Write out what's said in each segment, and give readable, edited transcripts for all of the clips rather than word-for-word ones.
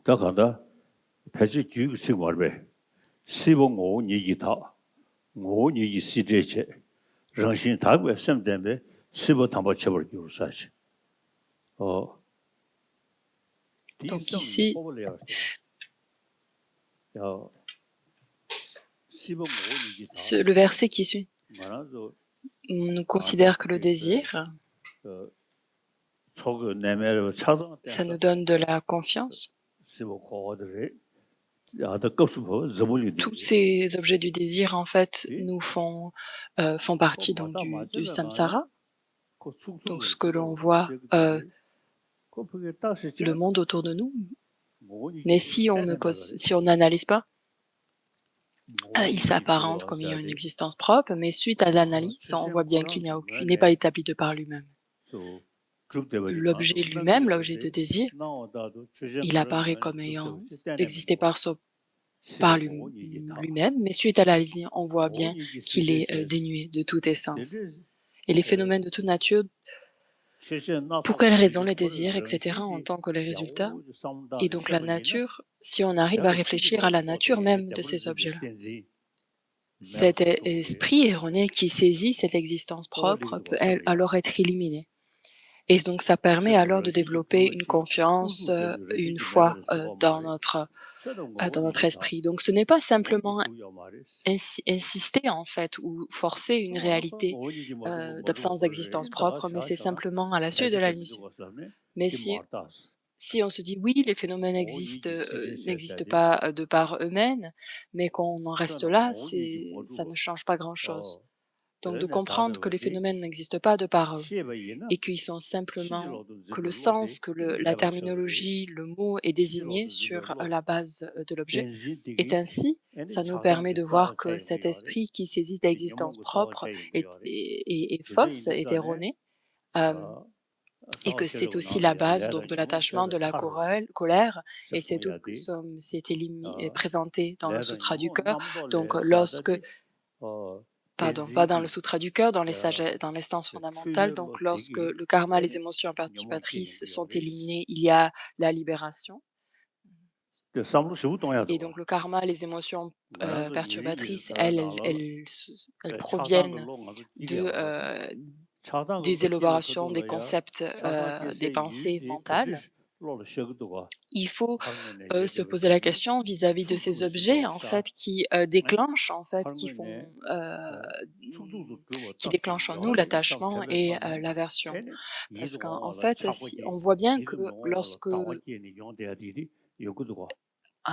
다가다 패지 주식 말배 시봉 오 니기타 오 니기 시제체 정신 다고 셈되면 시보 담보 처벌 교사시 어 Donc ici, le verset qui suit nous considère que le désir, ça nous donne de la confiance. Tous ces objets du désir, en fait, nous font partie donc du samsara, donc ce que l'on voit, le monde autour de nous. Mais si on n'analyse pas, il s'apparente comme ayant une existence propre, mais suite à l'analyse, on voit bien qu'il n'est pas établi de par lui-même. L'objet lui-même, l'objet de désir, il apparaît comme ayant existé par lui-même, mais suite à l'analyse, on voit bien qu'il est dénué de toute essence. Et les phénomènes de toute nature, pour quelles raisons les désirs, etc., en tant que les résultats, et donc la nature, si on arrive à réfléchir à la nature même de ces objets-là. Cet esprit erroné qui saisit cette existence propre peut alors être éliminé. Et donc ça permet alors de développer une confiance, une foi dans notre esprit. Donc ce n'est pas simplement insister en fait ou forcer une réalité d'absence d'existence propre, mais c'est simplement à la suite de la lumière. Mais si on se dit oui, les phénomènes n'existent pas de par eux-mêmes, mais qu'on en reste là, ça ne change pas grand-chose. Donc de comprendre que les phénomènes n'existent pas de par eux et qu'ils sont simplement que le sens, que la terminologie, le mot est désigné sur la base de l'objet. Et ainsi, ça nous permet de voir que cet esprit qui saisit l'existence propre est fausse, est erroné, et que c'est aussi la base donc, de l'attachement, de la colère, et c'est tout comme c'était présenté dans le Sutra du cœur. Donc pardon, pas dans le Sutra du cœur, dans l'instance fondamentale. Donc, lorsque le karma, les émotions perturbatrices sont éliminées, il y a la libération. Et donc, le karma, les émotions perturbatrices, elles proviennent des élaborations, des concepts, des pensées mentales. Il faut se poser la question vis-à-vis de ces objets en fait qui déclenchent en fait, qui déclenchent en nous l'attachement et l'aversion. Parce qu'en fait, on voit bien que lorsque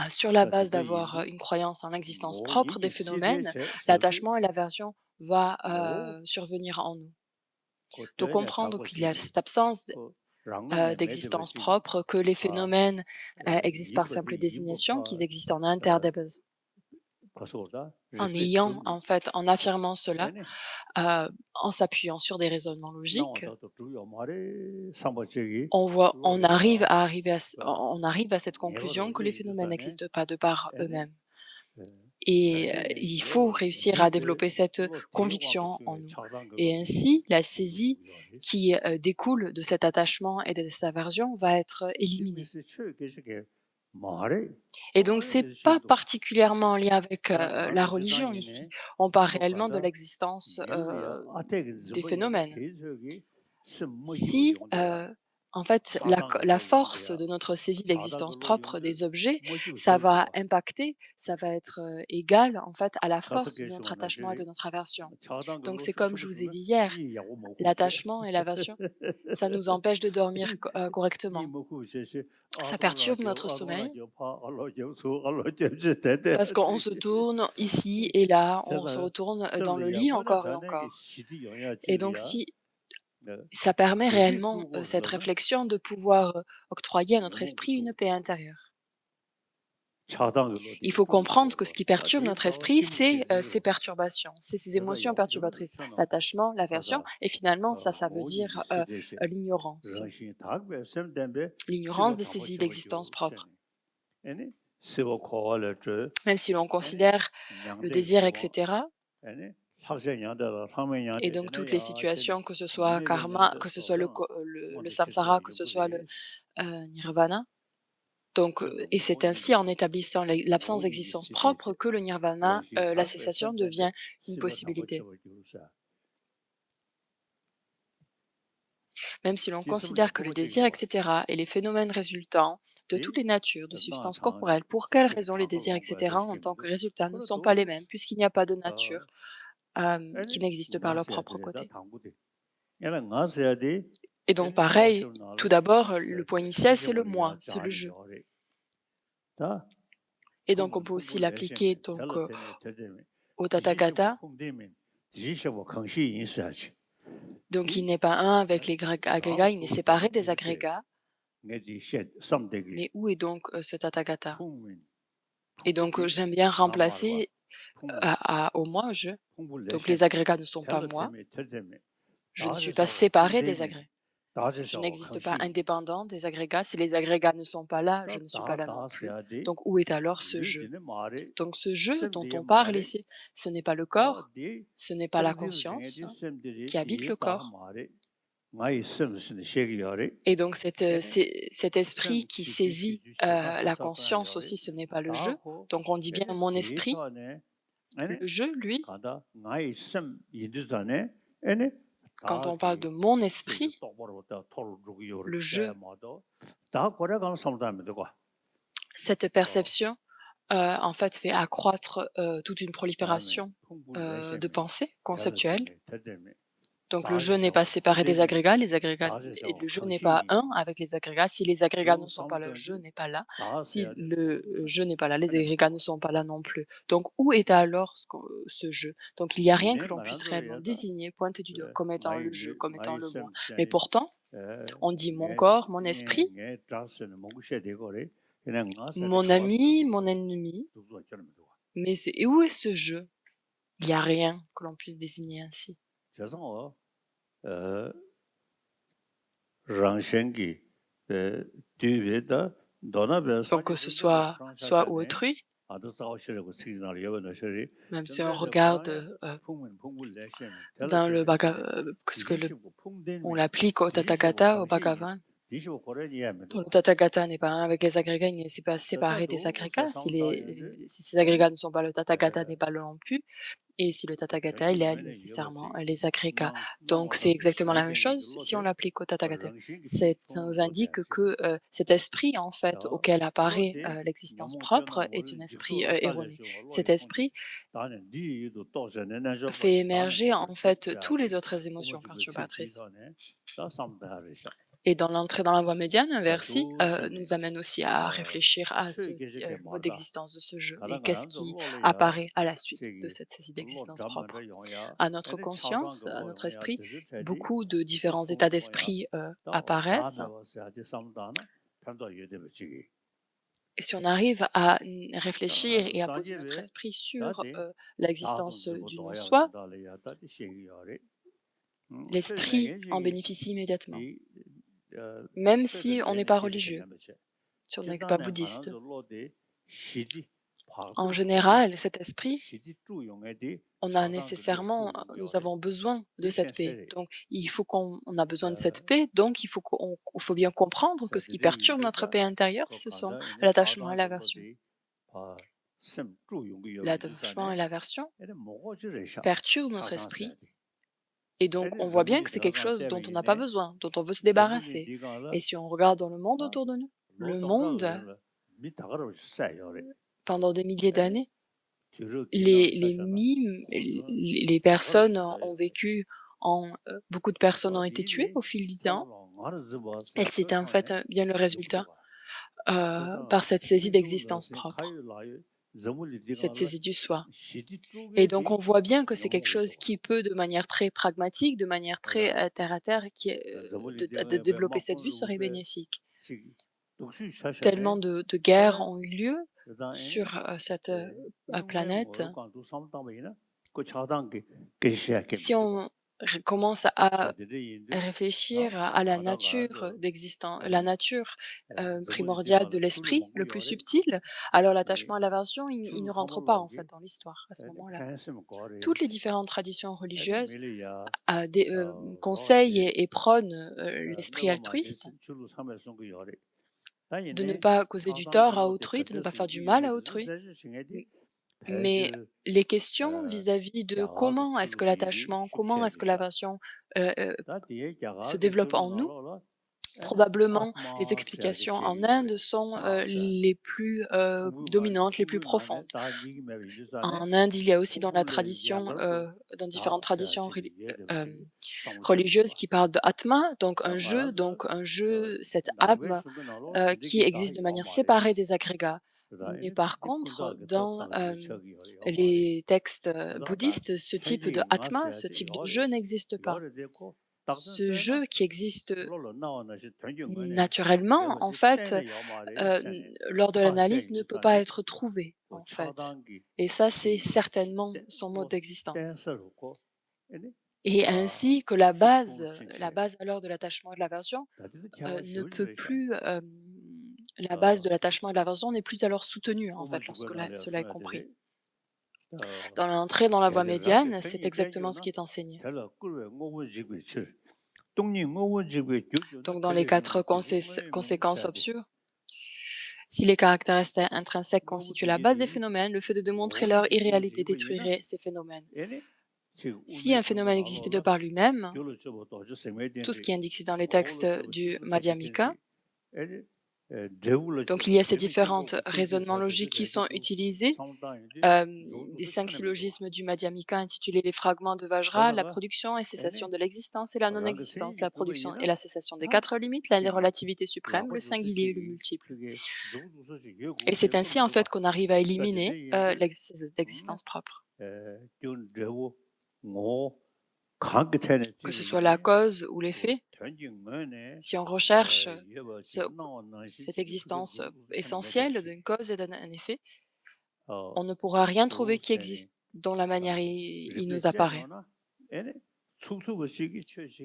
sur la base d'avoir une croyance en l'existence propre des phénomènes, l'attachement et l'aversion va survenir en nous. De comprendre qu'il y a cette absence d'existence propre, que les phénomènes existent par simple désignation, qu'ils existent en interdépendance. En affirmant cela, en s'appuyant sur des raisonnements logiques, on arrive à cette conclusion que les phénomènes n'existent pas de par eux-mêmes. Et il faut réussir à développer cette conviction en nous. Et ainsi, la saisie qui découle de cet attachement et de cette aversion va être éliminée. Et donc, c'est pas particulièrement en lien avec la religion ici. On parle réellement de l'existence des phénomènes. Si en fait, la force de notre saisie de l'existence propre des objets, ça va impacter, ça va être égal en fait à la force de notre attachement et de notre aversion. Donc c'est comme je vous ai dit hier, l'attachement et l'aversion, ça nous empêche de dormir correctement. Ça perturbe notre sommeil parce qu'on se tourne ici et là, on se retourne dans le lit encore et encore. Et donc si ça permet réellement, cette réflexion de pouvoir, octroyer à notre esprit une paix intérieure. Il faut comprendre que ce qui perturbe notre esprit, c'est, ces perturbations, c'est ces émotions perturbatrices, l'attachement, l'aversion et finalement ça veut dire, l'ignorance. L'ignorance des saisies d'existence propre. Même si l'on considère le désir etc. Et donc toutes les situations, que ce soit karma, que ce soit le samsara, que ce soit le nirvana, Donc, et c'est ainsi en établissant l'absence d'existence propre que le nirvana, la cessation devient une possibilité. Même si l'on considère que le désir, etc., et les phénomènes résultants de toutes les natures de substances corporelles, pour quelles raisons les désirs, etc., en tant que résultat ne sont pas les mêmes, puisqu'il n'y a pas de nature qui n'existe par leur propre côté. Et donc pareil, tout d'abord, le point initial, c'est le moi, c'est le je. Et donc on peut aussi l'appliquer donc au Tathagata. Donc il n'est pas un avec les agrégats, il est séparé des agrégats. Mais où est donc ce Tathagata? Et donc j'aime bien remplacer au moi, je. Donc les agrégats ne sont pas moi. Je ne suis pas séparé des agrégats. Je n'existe pas indépendant des agrégats. Si les agrégats ne sont pas là, je ne suis pas là non plus. Donc où est alors ce je? Donc ce je dont on parle ici, ce n'est pas le corps, ce n'est pas la conscience qui habite le corps. Et donc cet esprit qui saisit la conscience aussi, ce n'est pas le je. Donc on dit bien mon esprit, le je, lui. Quand on parle de mon esprit, le je, cette perception, en fait, fait accroître toute une prolifération de pensées conceptuelles. Donc le je n'est pas séparé des agrégats, et le je n'est pas un avec les agrégats. Si les agrégats ne sont pas là, je n'est pas là. Si le je n'est pas là, les agrégats ne sont pas là non plus. Donc où est alors ce je? Donc il n'y a rien que l'on puisse réellement désigner, pointer du doigt comme étant le je, comme étant le moi. Mais pourtant, on dit mon corps, mon esprit, mon ami, mon ennemi. Mais et où est ce je? Il n'y a rien que l'on puisse désigner ainsi. Donc que ce soit autrui, même si on regarde dans le on l'applique au Tathagata, au Bhagavan. Donc, le Tathagata n'est pas un avec les agrégats, il n'est pas séparé des agrégats. Si ces agrégats ne sont pas le Tathagata n'est pas le non plus. Et si le Tathagata, il a nécessairement les agrégats. Donc c'est exactement la même chose si on l'applique au Tathagata. Ça nous indique que cet esprit, en fait, auquel apparaît l'existence propre est un esprit erroné. Cet esprit fait émerger, en fait, toutes les autres émotions perturbatrices. Et dans l'entrée dans la voie médiane, inversée, nous amène aussi à réfléchir à ce mode d'existence de ce jeu et qu'est-ce qui apparaît à la suite de cette saisie d'existence propre. À notre conscience, à notre esprit, beaucoup de différents états d'esprit apparaissent. Et si on arrive à réfléchir et à poser notre esprit sur l'existence du non-soi, l'esprit en bénéficie immédiatement. Même si on n'est pas religieux, si on n'est pas bouddhiste. En général, cet esprit, nous avons besoin de cette paix. Donc, on a besoin de cette paix, donc il faut bien comprendre que ce qui perturbe notre paix intérieure, ce sont l'attachement et l'aversion. L'attachement et l'aversion perturbent notre esprit. Et donc, on voit bien que c'est quelque chose dont on n'a pas besoin, dont on veut se débarrasser. Et si on regarde dans le monde autour de nous, le monde, pendant des milliers d'années, les personnes ont vécu beaucoup de personnes ont été tuées au fil du temps. Et c'était en fait bien le résultat par cette saisie d'existence propre, cette saisie du soi. Et donc on voit bien que c'est quelque chose qui peut, de manière très pragmatique, de manière très terre à terre, de développer cette vue serait bénéfique. Tellement de guerres ont eu lieu sur cette planète. Si on commence à réfléchir à la nature la nature primordiale de l'esprit, le plus subtil, alors l'attachement à l'aversion, il ne rentre pas en fait dans l'histoire à ce moment-là. Toutes les différentes traditions religieuses conseillent et prônent l'esprit altruiste. de ne pas causer du tort à autrui, de ne pas faire du mal à autrui. Mais les questions vis-à-vis de comment est-ce que l'attachement, comment est-ce que l'aversion se développe en nous, probablement les explications en Inde sont les plus dominantes, les plus profondes. En Inde, il y a aussi dans la tradition, dans différentes traditions religieuses qui parlent de Atma, donc un jeu, cette âme qui existe de manière séparée des agrégats. Mais par contre, dans les textes bouddhistes, ce type de Atma, ce type de jeu n'existe pas. Ce jeu qui existe naturellement, en fait, lors de l'analyse, ne peut pas être trouvé, en fait. Et ça, c'est certainement son mode d'existence. Et ainsi que la base alors de l'attachement et de l'aversion ne peut plus, la base de l'attachement et de l'aversion n'est plus alors soutenue, en fait, lorsque cela est compris. Dans l'entrée dans la voie médiane, c'est exactement ce qui est enseigné. Donc, dans les 4 conséquences obscures, si les caractères intrinsèques constituent la base des phénomènes, le fait de démontrer leur irréalité détruirait ces phénomènes. Si un phénomène existait de par lui-même, tout ce qui est indiqué dans les textes du Madhyamika, donc il y a ces différents raisonnements logiques qui sont utilisés, des 5 syllogismes du Madhyamika intitulés les fragments de Vajra, la production et cessation de l'existence et la non-existence, la production et la cessation des 4 limites, la relativité suprême, le singulier et le multiple. Et c'est ainsi en fait qu'on arrive à éliminer l'existence propre. Que ce soit la cause ou l'effet, si on recherche cette existence essentielle d'une cause et d'un effet, on ne pourra rien trouver qui existe dont la manière il nous apparaît.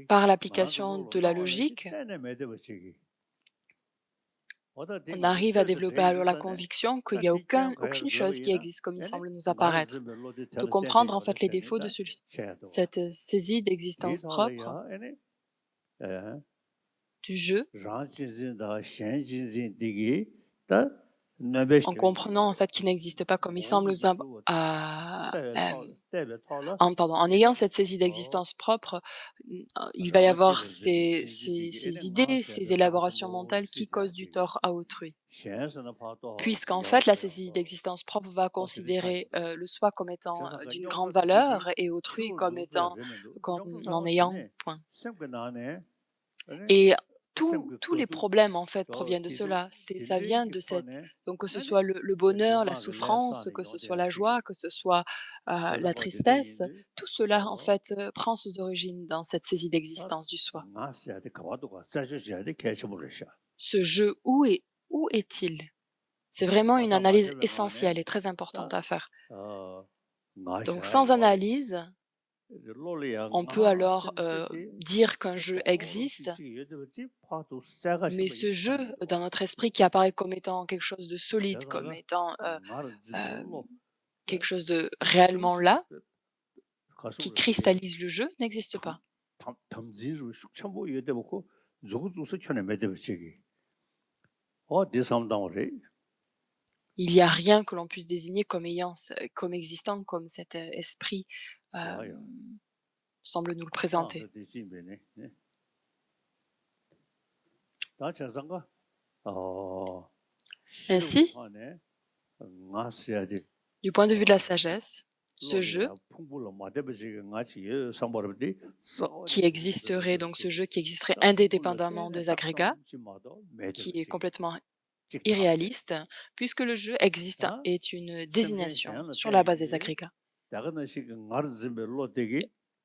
Par l'application de la logique, on arrive à développer alors la conviction qu'il n'y a aucune chose qui existe comme il semble nous apparaître, de comprendre en fait les défauts de cette saisie d'existence propre du jeu, en comprenant en fait qu'il n'existe pas comme il semble nous en ayant cette saisie d'existence propre, il va y avoir ces idées, ces élaborations mentales qui causent du tort à autrui. Puisqu'en fait, la saisie d'existence propre va considérer le soi comme étant d'une grande valeur et autrui comme n'en ayant point. Et tous les problèmes en fait proviennent de cela. Ça vient de donc que ce soit le bonheur, la souffrance, que ce soit la joie, que ce soit la tristesse, tout cela en fait prend ses origines dans cette saisie d'existence du soi. Ce jeu, où est-il? C'est vraiment une analyse essentielle et très importante à faire. Donc sans analyse, on peut alors dire qu'un jeu existe, mais ce jeu dans notre esprit qui apparaît comme étant quelque chose de solide, comme étant quelque chose de réellement là, qui cristallise le jeu, n'existe pas. Il n'y a rien que l'on puisse désigner comme existant, comme cet esprit semble nous le présenter. Ainsi, du point de vue de la sagesse, ce jeu qui existerait, donc ce jeu qui existerait indépendamment des agrégats, qui est complètement irréaliste, puisque le jeu existe est une désignation sur la base des agrégats.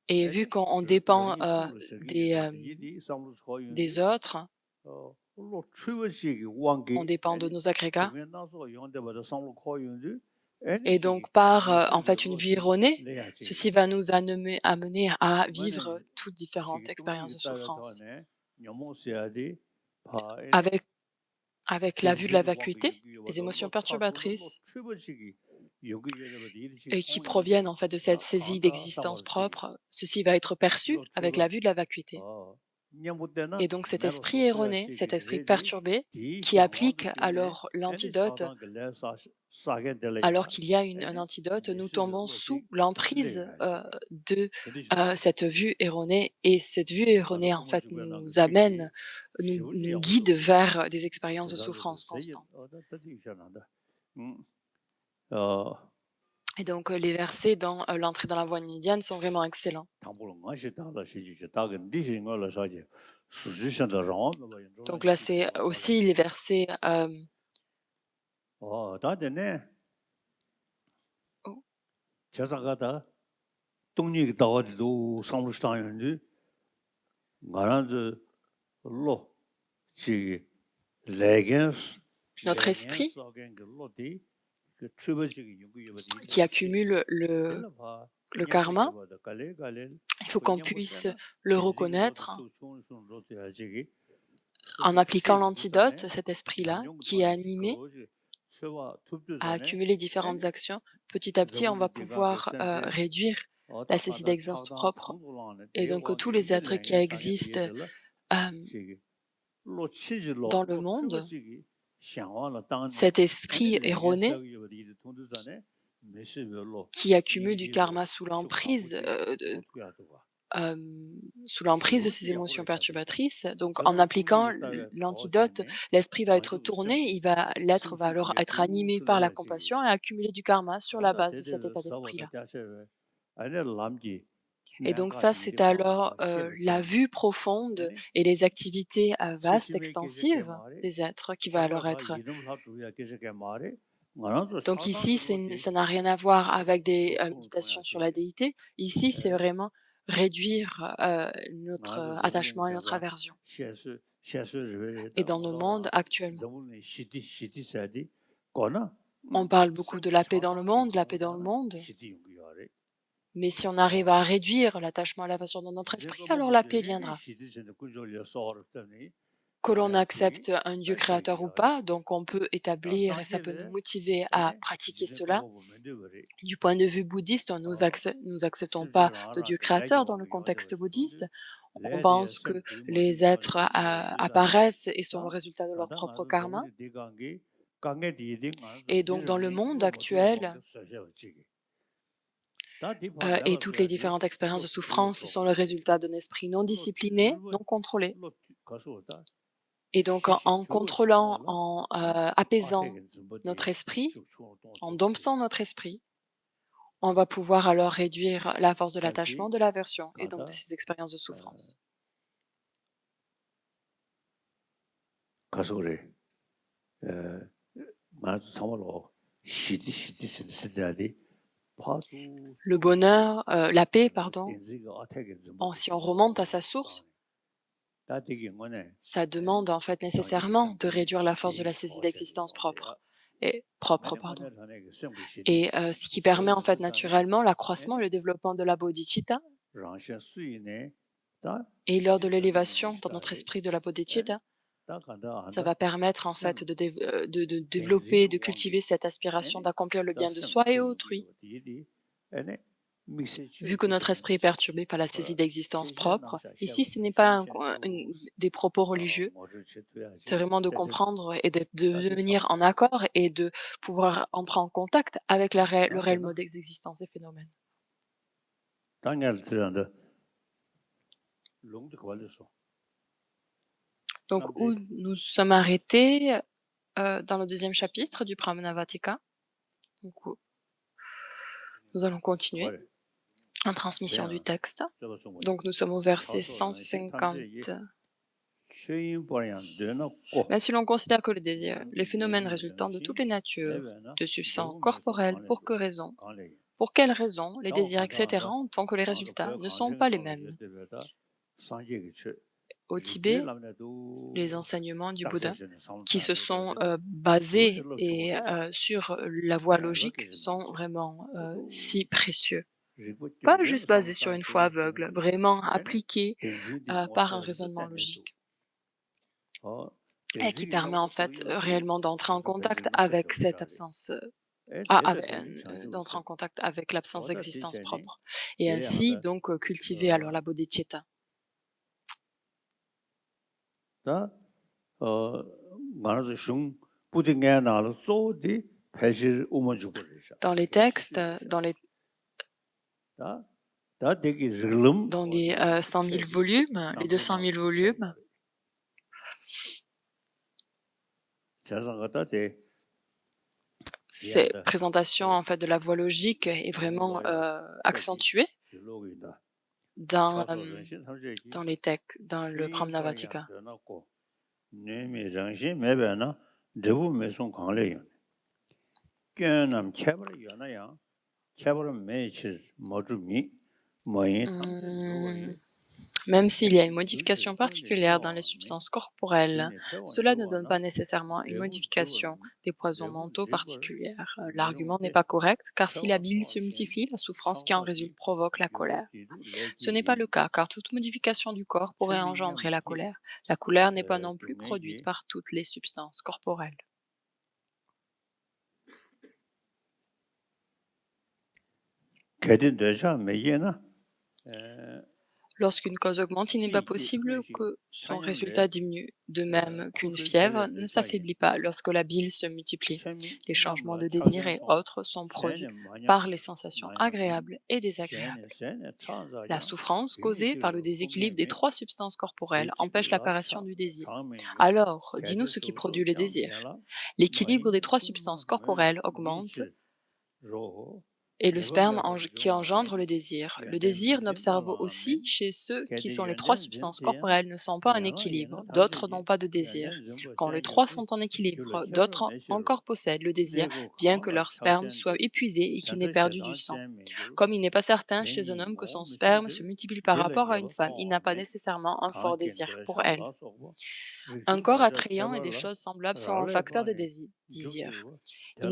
Et vu qu'on dépend des autres, on dépend de nos agrégats, et donc par en fait une vie erronée, ceci va nous amener à vivre toutes différentes expériences de souffrance. Avec la vue de la vacuité, les émotions perturbatrices, et qui proviennent en fait de cette saisie d'existence propre, ceci va être perçu avec la vue de la vacuité. Et donc cet esprit erroné, cet esprit perturbé, qui applique alors l'antidote, alors qu'il y a un antidote, nous tombons sous l'emprise de cette vue erronée. Et cette vue erronée, en fait, nous amène, nous guide vers des expériences de souffrance constantes. Et donc les versets dans l'entrée dans la voie indienne sont vraiment excellents. Donc là, c'est aussi les versets... oh, 자사가다 동력이 다와지도 삼루스타인데 가란즈 로 지 레겐스 notre esprit qui accumule le karma, il faut qu'on puisse le reconnaître en appliquant l'antidote, cet esprit-là, qui est animé à accumuler différentes actions. Petit à petit, on va pouvoir réduire la saisie d'existence propre. Et donc, tous les êtres qui existent dans le monde, cet esprit erroné qui accumule du karma sous l'emprise de ces émotions perturbatrices. Donc, en appliquant l'antidote, l'esprit va être tourné, l'être va alors être animé par la compassion et accumuler du karma sur la base de cet état d'esprit-là. Et donc ça, c'est alors la vue profonde et les activités vastes, extensives des êtres qui va alors être... Donc ici, ça n'a rien à voir avec des méditations sur la déité. Ici, c'est vraiment réduire notre attachement et notre aversion. Et dans nos mondes actuellement, on parle beaucoup de la paix dans le monde, mais si on arrive à réduire l'attachement à l'aversion dans notre esprit, alors la paix viendra. Que l'on accepte un Dieu créateur ou pas, donc on peut établir, et ça peut nous motiver à pratiquer cela. Du point de vue bouddhiste, nous acceptons pas de Dieu créateur dans le contexte bouddhiste. On pense que les êtres apparaissent et sont le résultat de leur propre karma. Et donc dans le monde actuel, et toutes les différentes expériences de souffrance sont le résultat d'un esprit non discipliné, non contrôlé. Et donc en contrôlant, en apaisant notre esprit, en domptant notre esprit, on va pouvoir alors réduire la force de l'attachement, de l'aversion et donc de ces expériences de souffrance. Le bonheur, la paix, pardon, si on remonte à sa source, ça demande en fait nécessairement de réduire la force de la saisie d'existence propre. Et ce qui permet en fait naturellement l'accroissement et le développement de la bodhicitta. Et lors de l'élévation dans notre esprit de la bodhicitta, ça va permettre en fait de développer, de cultiver cette aspiration d'accomplir le bien de soi et autrui. Vu que notre esprit est perturbé par la saisie d'existence propre, ici ce n'est pas des propos religieux, c'est vraiment de comprendre et de devenir en accord et de pouvoir entrer en contact avec le réel mode d'existence et phénomènes. Donc où nous sommes arrêtés dans le deuxième chapitre du Pramanavattika. Donc, nous allons continuer en transmission du texte. Donc nous sommes au verset 150. Même si l'on considère que le désir, les phénomènes résultant de toutes les natures, de substances corporelles, pour quelle raison les désirs, etc., en tant que les résultats, ne sont pas les mêmes. Au Tibet, les enseignements du Bouddha, qui se sont basés sur la voie logique, sont vraiment si précieux. Pas juste basés sur une foi aveugle, vraiment appliqués par un raisonnement logique. Et qui permet en fait réellement d'entrer en contact avec cette absence, d'entrer en contact avec l'absence d'existence propre. Et ainsi donc cultiver alors la bodhicitta. 다 말하자 슝 부딩에 나를 쏘디 패실 우먼주고 Dans les textes, 다 되게 rilum dans les 100 000 volumes, les 200 000 volumes, 자상하다 제 cette présentation en fait de la voie logique est vraiment accentuée dans, dans les textes, dans le Pramnavatika. 뇌미 정신 매변나 대부 매송 강래요. 깨남 캐버를 연하야 캐버를 매칠 모주미 뭐이 Même s'il y a une modification particulière dans les substances corporelles, cela ne donne pas nécessairement une modification des poisons mentaux particulières. L'argument n'est pas correct, car si la bile se multiplie, la souffrance qui en résulte provoque la colère. Ce n'est pas le cas, car toute modification du corps pourrait engendrer la colère. La colère n'est pas non plus produite par toutes les substances corporelles. Lorsqu'une cause augmente, il n'est pas possible que son résultat diminue, de même qu'une fièvre ne s'affaiblit pas lorsque la bile se multiplie. Les changements de désir et autres sont produits par les sensations agréables et désagréables. La souffrance causée par le déséquilibre des 3 substances corporelles empêche l'apparition du désir. Alors, dis-nous ce qui produit le désir. L'équilibre des 3 substances corporelles augmente et le sperme qui engendre le désir. Le désir n'observe aussi chez ceux qui sont les 3 substances corporelles ne sont pas en équilibre, d'autres n'ont pas de désir. Quand les 3 sont en équilibre, d'autres encore possèdent le désir, bien que leur sperme soit épuisé et qu'il n'ait perdu du sang. Comme il n'est pas certain chez un homme que son sperme se multiplie par rapport à une femme, il n'a pas nécessairement un fort désir pour elle. Un corps attrayant et des choses semblables sont un facteur de désir. Il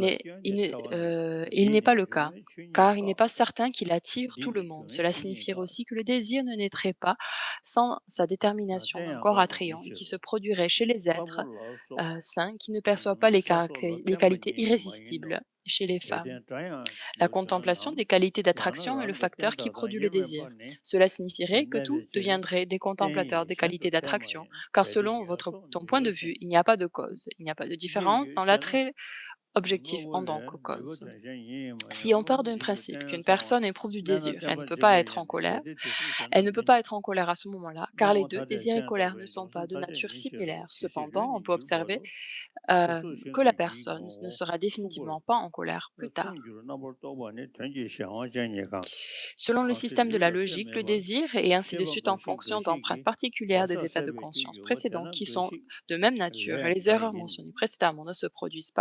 n'est pas le cas, car il n'est pas certain qu'il attire tout le monde. Cela signifierait aussi que le désir ne naîtrait pas sans sa détermination d'un corps attrayant et qui se produirait chez les êtres saints qui ne perçoivent pas les qualités irrésistibles chez les femmes. La contemplation des qualités d'attraction est le facteur qui produit le désir. Cela signifierait que tout deviendrait des contemplateurs des qualités d'attraction, car selon ton point de vue, il n'y a pas de cause, il n'y a pas de différence dans l'attrait objectif en tant que cause. Si on part d'un principe qu'une personne éprouve du désir, elle ne peut pas être en colère, elle ne peut pas être en colère à ce moment-là, car les deux, désir et colère, ne sont pas de nature similaire. Cependant, on peut observer que la personne ne sera définitivement pas en colère plus tard. Selon le système de la logique, le désir est ainsi de suite en fonction d'empreintes particulières des états de conscience précédents qui sont de même nature et les erreurs mentionnées précédemment ne se produisent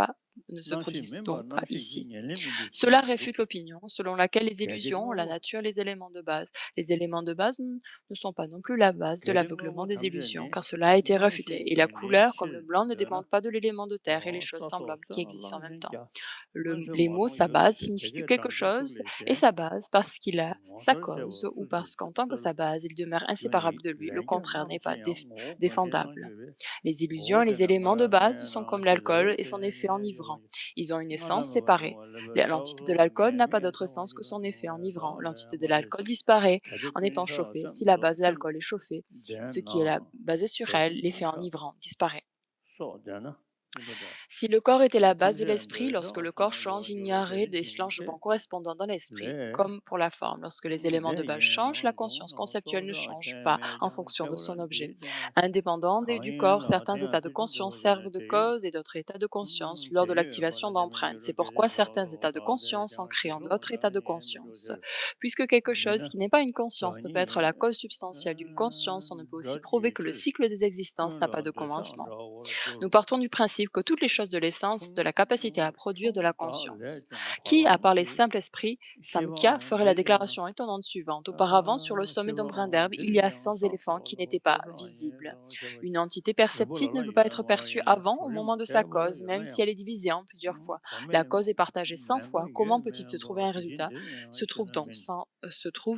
donc pas ici. Cela réfute l'opinion selon laquelle les illusions, la nature, les éléments de base. Les éléments de base ne sont pas non plus la base de l'aveuglement des illusions, car cela a été refuté. Et la couleur, comme le blanc, ne dépend pas de l'élément de terre et les choses semblables qui existent en même temps. Les mots sa base signifient quelque chose et sa base parce qu'il a sa cause ou parce qu'en tant que sa base, il demeure inséparable de lui. Le contraire n'est pas défendable. Les illusions et les éléments de base sont comme l'alcool et son effet enivrant. Ils ont une essence séparée. L'entité de l'alcool n'a pas d'autre sens que son effet enivrant. L'entité de l'alcool disparaît en étant chauffée. Si la base de l'alcool est chauffée, ce qui est basé sur elle, l'effet enivrant disparaît. Si le corps était la base de l'esprit, lorsque le corps change, il n'y aurait des changements correspondants dans l'esprit, comme pour la forme. Lorsque les éléments de base changent, la conscience conceptuelle ne change pas en fonction de son objet. Indépendant du corps, certains états de conscience servent de cause et d'autres états de conscience lors de l'activation d'empreintes. C'est pourquoi certains états de conscience en créant d'autres états de conscience. Puisque quelque chose qui n'est pas une conscience ne peut être la cause substantielle d'une conscience, on ne peut aussi prouver que le cycle des existences n'a pas de commencement. Nous partons du principe que toutes les choses de l'essence, de la capacité à produire de la conscience, qui, à part les simples esprits, Samkhya ferait la déclaration étonnante suivante. Auparavant, sur le sommet d'un brin d'herbe, il y a 100 éléphants qui n'étaient pas visibles. Une entité perceptive ne peut pas être perçue avant, au moment de sa cause, même si elle est divisée en plusieurs fois. La cause est partagée 100 fois. Comment peut-il se trouver un résultat se trouve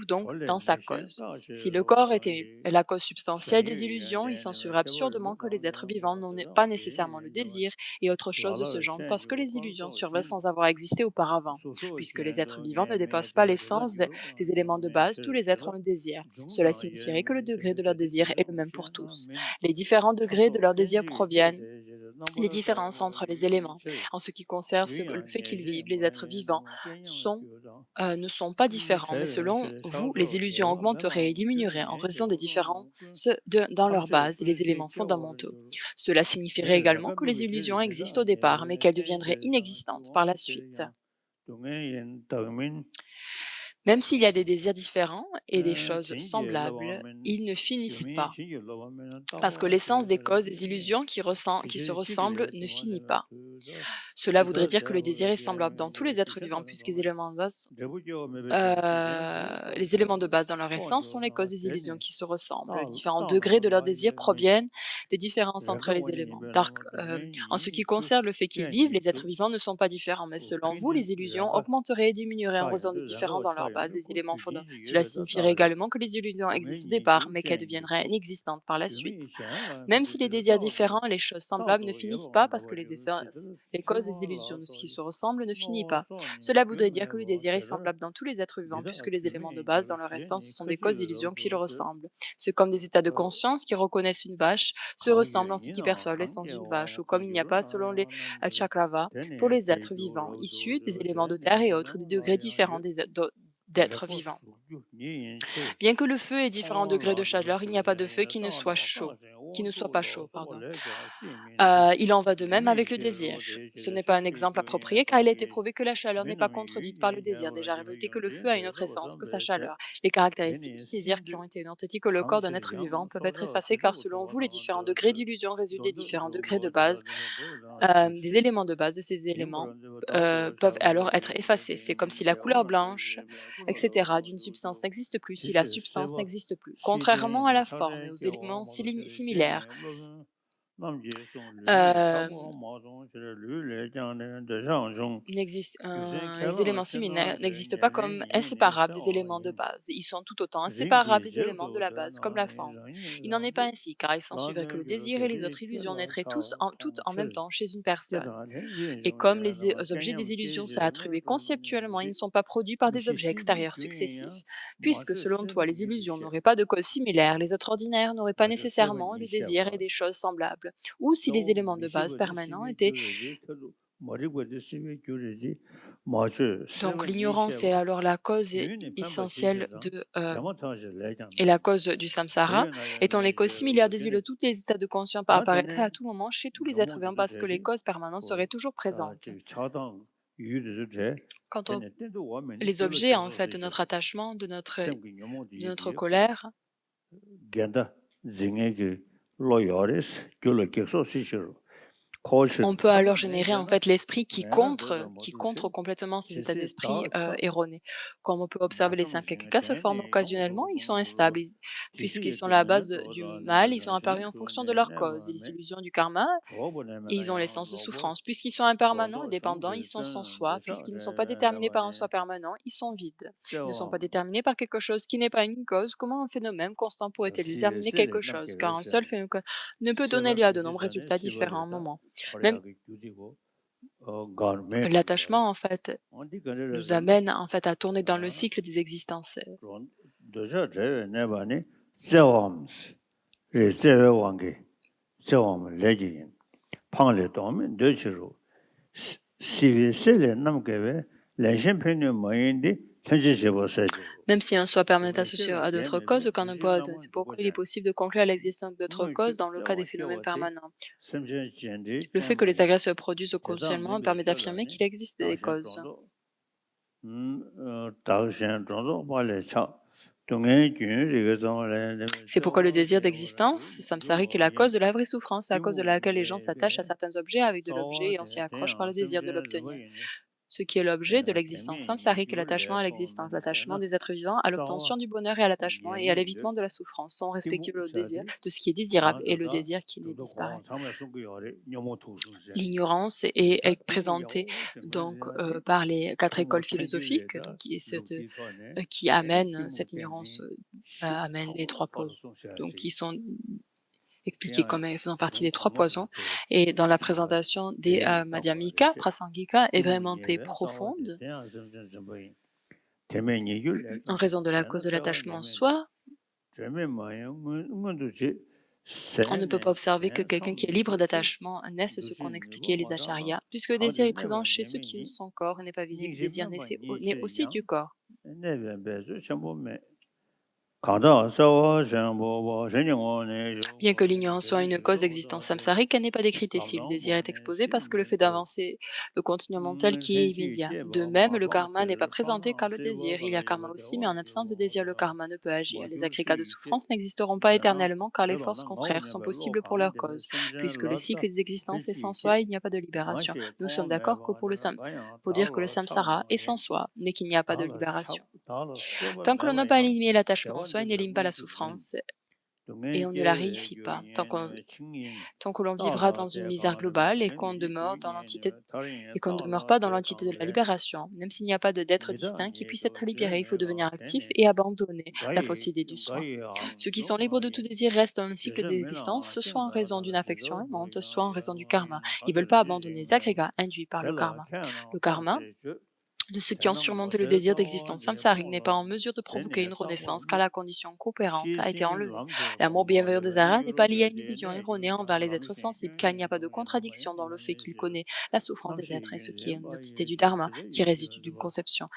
donc dans sa cause. Si le corps était la cause substantielle des illusions, il s'ensuivrait absurdement que les êtres vivants n'ont pas nécessairement le désir désir et autres choses de ce genre, parce que les illusions surviennent sans avoir existé auparavant. Puisque les êtres vivants ne dépassent pas l'essence des éléments de base, tous les êtres ont le désir. Cela signifierait que le degré de leur désir est le même pour tous. Les différents degrés de leur désir proviennent des différences entre les éléments. En ce qui concerne le fait qu'ils vivent, les êtres vivants ne sont pas différents, mais selon vous, les illusions augmenteraient et diminueraient en raison des différences dans leur base et les éléments fondamentaux. Cela signifierait également que les illusions existent au départ, mais qu'elles deviendraient inexistantes par la suite. Même s'il y a des désirs différents et des choses semblables, ils ne finissent pas, parce que l'essence des causes des illusions qui se ressemblent ne finit pas. Cela voudrait dire que le désir est semblable dans tous les êtres vivants, puisque les éléments de base dans leur essence sont les causes des illusions qui se ressemblent. Les différents degrés de leur désir proviennent des différences entre les éléments. En ce qui concerne le fait qu'ils vivent, les êtres vivants ne sont pas différents, mais selon vous, les illusions augmenteraient et diminueraient en raison de différents dans leur base des éléments fondamentaux. Cela signifierait également que les illusions existent au départ, mais qu'elles deviendraient inexistantes par la suite. Même si les désirs différents et les choses semblables ne finissent pas, parce que les causes des illusions qui se ressemblent ne finissent pas. Cela voudrait dire que le désir est semblable dans tous les êtres vivants, puisque les éléments de base dans leur essence sont des causes d'illusions qui le ressemblent. C'est comme des états de conscience qui reconnaissent une vache, se ressemblent en ce qui perçoivent l'essence d'une vache, ou comme il n'y a pas, selon les chakravas, pour les êtres vivants, issus des éléments de terre et autres, des degrés différents d'êtres vivants. Bien que le feu ait différents degrés de chaleur, il n'y a pas de feu qui ne soit pas chaud, pardon. Il en va de même avec le désir. Ce n'est pas un exemple approprié car il a été prouvé que la chaleur n'est pas contredite par le désir. Déjà révélé que le feu a une autre essence que sa chaleur. Les caractéristiques du désir qui ont été identifiées que le corps d'un être vivant peuvent être effacées car selon vous, les différents degrés d'illusion résultent des différents degrés de base, des éléments de base de ces éléments peuvent alors être effacés. C'est comme si la couleur blanche, etc., d'une substance n'existe plus si la substance n'existe plus. Contrairement à la forme et aux éléments similaires, les éléments similaires n'existent pas comme inséparables des éléments de base. Ils sont tout autant inséparables des éléments de la base, comme la forme. Il n'en est pas ainsi, car il s'ensuivrait que le désir et les autres illusions naîtraient toutes en même temps chez une personne. Et comme les objets des illusions sont attribués conceptuellement, ils ne sont pas produits par des objets extérieurs successifs. Puisque, selon toi, les illusions n'auraient pas de cause similaire, les autres ordinaires n'auraient pas nécessairement le désir et des choses semblables. Ou si les éléments de base permanents étaient... Donc l'ignorance est alors la cause essentielle et la cause du samsara, étant les causes similaires des îles, tous les états de conscience apparaîtraient à tout moment chez tous les êtres humains parce que les causes permanentes seraient toujours présentes. Quant les objets en fait de notre attachement, de notre colère, on peut alors générer en fait l'esprit qui contre complètement ces états d'esprit erronés. Comme on peut observer, les 5 cas se forment occasionnellement, ils sont instables, puisqu'ils sont la base du mal, ils sont apparus en fonction de leur cause. Et les illusions du karma, et ils ont l'essence de souffrance. Puisqu'ils sont impermanents et dépendants, ils sont sans soi. Puisqu'ils ne sont pas déterminés par un soi permanent, ils sont vides. Ils ne sont pas déterminés par quelque chose qui n'est pas une cause. Comment un phénomène constant pourrait-il déterminer quelque chose? Car un seul phénomène ne peut donner lieu à de nombreux résultats différents à un moment. Même l'attachement, en fait, nous amène en fait à tourner dans le cycle des existences. Même si un soi permet associé à d'autres causes, aucun ne peut donner. C'est pourquoi il est possible de conclure l'existence d'autres causes dans le cas des phénomènes permanents. Le fait que les agrès se produisent occasionnellement permet d'affirmer qu'il existe des causes. C'est pourquoi le désir d'existence, samsarique, est la cause de la vraie souffrance, à cause de laquelle les gens s'attachent à certains objets avec de l'objet et on s'y accroche par le désir de l'obtenir. Ce qui est l'objet de l'existence samsarique est l'attachement à l'existence, l'attachement des êtres vivants à l'obtention du bonheur et à l'attachement et à l'évitement de la souffrance sont respectives au désir de ce qui est désirable et le désir qui ne disparaît. L'ignorance est présentée donc par les 4 écoles philosophiques donc, qui amènent cette ignorance, amènent les 3 pôles, donc qui sont expliqué comme faisant partie des 3 poisons. Et dans la présentation des Madhyamika, Prasangika est vraiment très profonde en raison de la cause de l'attachement en soi. On ne peut pas observer que quelqu'un qui est libre d'attachement naisse ce qu'on expliquait les acharyas, puisque le désir est présent chez ceux qui sont corps et n'est pas visible. Le désir naît aussi du corps. Bien que l'ignorance soit une cause d'existence samsarique, elle n'est pas décrite ici. Le désir est exposé parce que le fait d'avancer le continuum mental qui est immédiat. De même, le karma n'est pas présenté car le désir. Il y a karma aussi, mais en absence de désir, le karma ne peut agir. Les agrégats de souffrance n'existeront pas éternellement car les forces contraires sont possibles pour leur cause. Puisque le cycle des existences est sans soi, il n'y a pas de libération. Nous sommes d'accord que pour dire que le samsara est sans soi, mais qu'il n'y a pas de libération. Tant que l'on n'a pas éliminé l'attachement en soi, il n'élimine pas la souffrance et on ne la réifie pas. Tant que l'on vivra dans une misère globale et qu'on demeure dans l'entité et qu'on ne demeure pas dans l'entité de la libération, même s'il n'y a pas d'être distinct qui puisse être libéré, il faut devenir actif et abandonner la fausse idée du soi. Ceux qui sont libres de tout désir restent dans le cycle des existences, soit en raison d'une affection aimante, soit en raison du karma. Ils ne veulent pas abandonner les agrégats induits par le karma. Le karma de ceux qui ont surmonté le désir d'existence samsarique n'est pas en mesure de provoquer une renaissance car la condition coopérante a été enlevée. L'amour bienveillant de Zara n'est pas lié à une vision erronée envers les êtres sensibles car il n'y a pas de contradiction dans le fait qu'il connaît la souffrance des êtres et ce qui est une entité du dharma qui réside d'une conception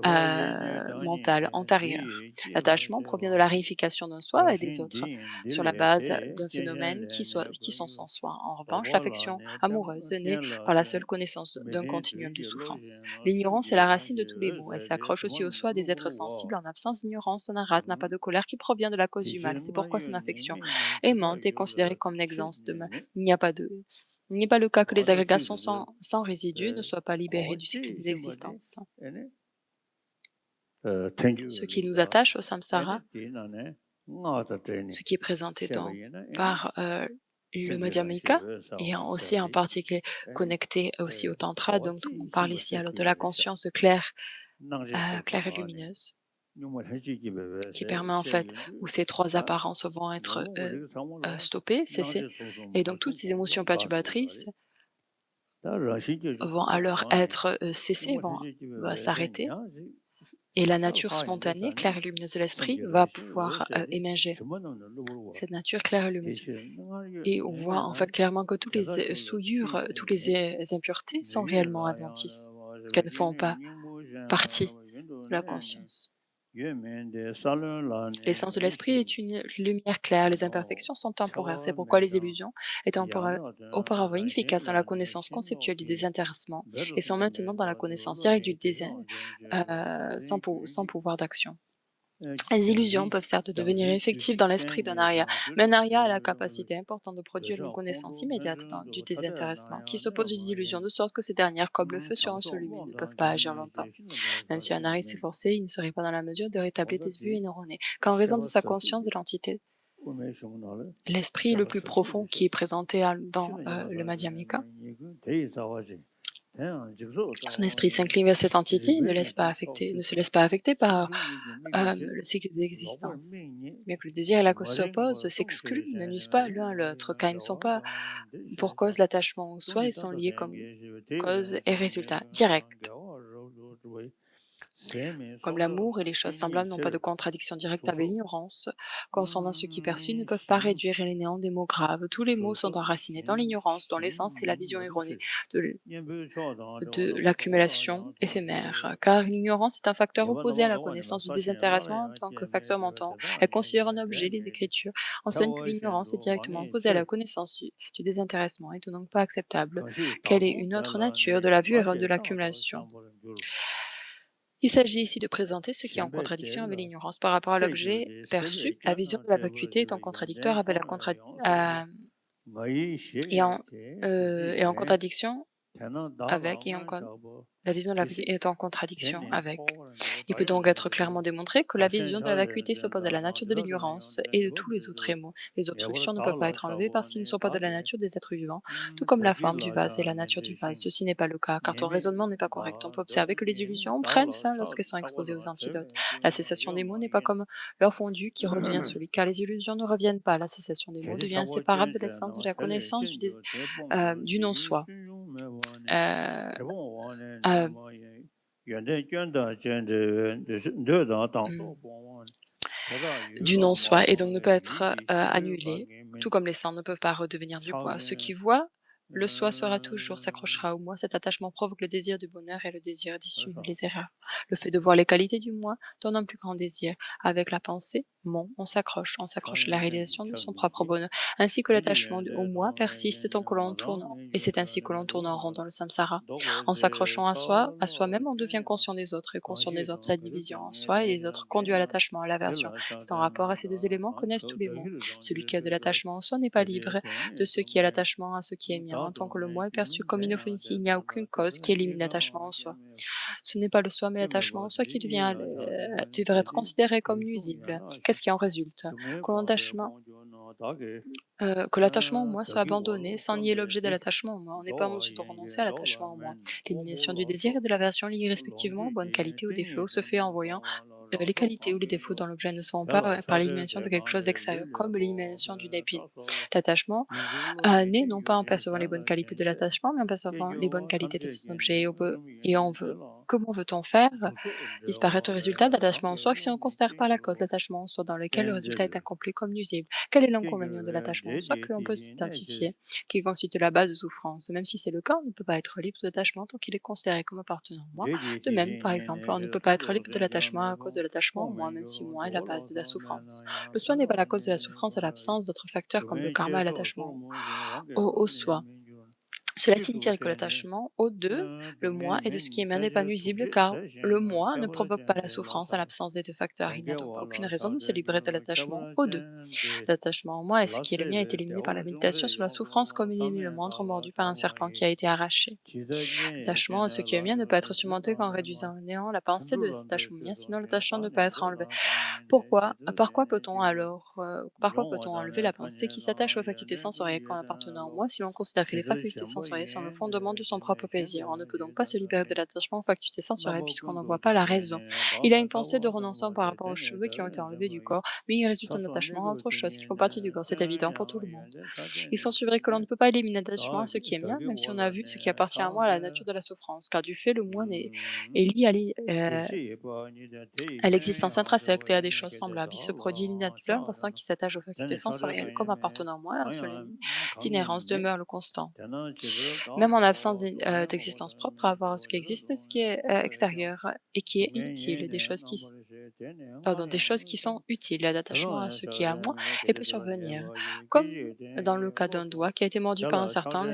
mentale antérieure. L'attachement provient de la réification d'un soi et des autres sur la base d'un phénomène qui sont sans soi. En revanche, l'affection amoureuse naît par la seule connaissance d'un continuum de souffrance. L'ignorance est la racine de tous les maux. Elle s'accroche aussi au soi des êtres sensibles. En absence d'ignorance, son arhat n'a pas de colère qui provient de la cause du mal. C'est pourquoi son affection aimante est considérée comme l'existence de mal. Il n'y a pas le cas que les agrégations sans résidus ne soient pas libérées du cycle des existences. Ce qui nous attache au samsara, ce qui est présenté donc par le Madhyamika, et aussi en particulier connecté aussi au Tantra, donc on parle ici alors de la conscience claire, claire et lumineuse, qui permet en fait où ces 3 apparences vont être stoppées, cessées, et donc toutes ces émotions perturbatrices vont alors être cessées, vont s'arrêter, et la nature spontanée, claire et lumineuse de l'esprit va pouvoir émerger. Cette nature claire et lumineuse. Et on voit en fait clairement que toutes les souillures, toutes les impuretés sont réellement adventices, qu'elles ne font pas partie de la conscience. L'essence de l'esprit est une lumière claire, les imperfections sont temporaires, c'est pourquoi les illusions étaient auparavant inefficaces dans la connaissance conceptuelle du désintéressement et sont maintenant dans la connaissance directe du sans pouvoir d'action. Les illusions peuvent certes devenir effectives dans l'esprit d'un arya, mais un arya a la capacité importante de produire une connaissance immédiate du désintéressement, qui s'oppose aux illusions de sorte que ces dernières, comme le feu sur un sollume, ne peuvent pas agir longtemps. Même si un arya s'efforçait, il ne serait pas dans la mesure de rétablir des vues erronées, car en raison de sa conscience de l'entité. L'esprit le plus profond qui est présenté dans le Madhyamika, son esprit s'incline vers cette entité et ne se laisse pas affecter par le cycle d'existence. Bien que le désir et la cause s'opposent, s'excluent, ne nuisent pas l'un à l'autre, car ils ne sont pas pour cause l'attachement au soi, ils sont liés comme cause et résultat direct. Comme l'amour et les choses semblables n'ont pas de contradiction directe avec l'ignorance, concernant ce qui est perçu, ne peuvent pas réduire les néants des mots graves. Tous les mots sont enracinés dans l'ignorance, dont l'essence est la vision erronée de l'accumulation éphémère. Car l'ignorance est un facteur opposé à la connaissance du désintéressement en tant que facteur mental. Elle considère un objet, les Écritures enseignent que l'ignorance est directement opposée à la connaissance du désintéressement et donc pas acceptable, qu'elle est une autre nature de la vue erronée de l'accumulation. Il s'agit ici de présenter ce qui est en contradiction avec l'ignorance. Par rapport à l'objet perçu, la vision de la vacuité est en contradictoire avec et en contradiction avec la vision de la vacuité est en contradiction avec Il peut donc être clairement démontré que la vision de la vacuité s'oppose à la nature de l'ignorance et de tous les autres émaux. Les obstructions ne peuvent pas être enlevées parce qu'ils ne sont pas de la nature des êtres vivants, tout comme la forme du vase et la nature du vase. Ceci n'est pas le cas, car ton raisonnement n'est pas correct. On peut observer que les illusions prennent fin lorsqu'elles sont exposées aux antidotes. La cessation des mots n'est pas comme l'heure fondue qui redevient solide, car les illusions ne reviennent pas. La cessation des mots devient inséparable de l'essence de la connaissance du non-soi. Euh, euh, du non-soi et donc ne peut être annulé, tout comme les sangs ne peuvent pas redevenir du poids. Ce qui voit le soi sera toujours, s'accrochera au moi. Cet attachement provoque le désir du bonheur et le désir dissimule les erreurs. Le fait de voir les qualités du moi donne un plus grand désir. Avec la pensée, on s'accroche à la réalisation de son propre bonheur, ainsi que l'attachement au moi persiste tant que l'on tourne, et c'est ainsi que l'on tourne en rond dans le samsara. En s'accrochant à soi-même, on devient conscient des autres, et conscient des autres, la division en soi et les autres conduit à l'attachement, à l'aversion. C'est en rapport à ces deux éléments que naissent tous les mots. Celui qui a de l'attachement en soi n'est pas libre de ce qui est l'attachement à ce qui est mien. En tant que le moi est perçu comme inofensive, il n'y a aucune cause qui élimine l'attachement en soi. Ce n'est pas le soi, mais l'attachement en soi qui devrait être considéré comme nuisible. Qu'est-ce qui en résulte? Que l'attachement au moi soit abandonné sans nier l'objet de l'attachement au moi. On n'est pas en mesure de renoncer à l'attachement au moi. L'élimination du désir et de l'aversion liées respectivement aux bonnes qualités ou aux défauts se fait en voyant les qualités ou les défauts dans l'objet ne sont pas par l'élimination de quelque chose d'extérieur, comme l'élimination d'une épine. L'attachement naît non pas en percevant les bonnes qualités de l'attachement, mais en percevant les bonnes qualités de son objet et on veut. Comment veut-on faire disparaître le résultat de l'attachement en soi si on ne considère pas la cause de l'attachement en soi dans lequel le résultat est incomplet comme nuisible? Quel est l'inconvénient de l'attachement en soi que l'on peut s'identifier, qui constitue la base de souffrance? Même si c'est le cas, on ne peut pas être libre d'attachement tant qu'il est considéré comme appartenant à moi. De même, par exemple, on ne peut pas être libre de l'attachement à cause de l'attachement au moi, même si moi est la base de la souffrance. Le soi n'est pas la cause de la souffrance à l'absence d'autres facteurs comme le karma et l'attachement au soi. Cela signifierait que l'attachement au deux, le moi, et de ce qui émane n'est pas nuisible car le moi ne provoque pas la souffrance à l'absence des deux facteurs. Il n'y a donc pas aucune raison de se libérer de l'attachement aux deux. L'attachement au moi et ce qui est le mien est éliminé par la méditation sur la souffrance comme éliminer le moindre mordu par un serpent qui a été arraché. L'attachement à ce qui est mien ne peut être surmonté qu'en réduisant à néant la pensée de cet attachement mien, sinon l'attachement ne peut être enlevé. Par quoi peut-on enlever la pensée qui s'attache aux facultés sensorielles comme appartenant au moi si l'on considère que les facultés sensorielles sont le fondement de son propre plaisir? On ne peut donc pas se libérer de l'attachement aux facultés sensorielles puisqu'on n'en voit pas la raison. Il a une pensée de renoncement par rapport aux cheveux qui ont été enlevés du corps, mais il résulte un attachement à autre chose qui font partie du corps, c'est évident pour tout le monde. Il s'ensuivrait que l'on ne peut pas éliminer l'attachement à ce qui est mien, même si on a vu ce qui appartient à moi à la nature de la souffrance, car du fait, le moi est lié à l'existence intrinsèque et à des choses semblables. Il se produit l'inattenable instant qui s'attache aux facultés sensorielles comme appartenant à moi, à cela d'inhérence demeure le constant. Même en absence d'existence propre, à voir ce qui existe, ce qui est extérieur et qui est inutile, des choses qui sont utiles, l'attachement à ce qui est à moi et peut survenir. Comme dans le cas d'un doigt qui a été mordu par un serpent,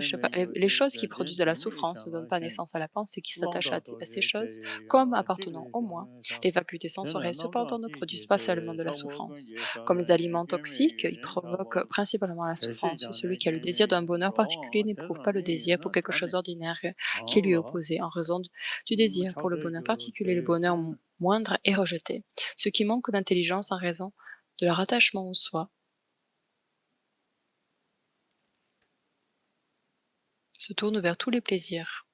les choses qui produisent de la souffrance ne donnent pas naissance à la pensée qui s'attache à ces choses comme appartenant au moi. Les facultés sensorielles, cependant, ne produisent pas seulement de la souffrance. Comme les aliments toxiques, ils provoquent principalement la souffrance. Celui qui a le désir d'un bonheur particulier n'éprouve pas le désir pour quelque chose d'ordinaire qui lui est opposé. En raison du désir pour le bonheur particulier, le bonheur moindre est rejeté. Ce qui manque d'intelligence en raison de leur attachement au soi se tourne vers tous les plaisirs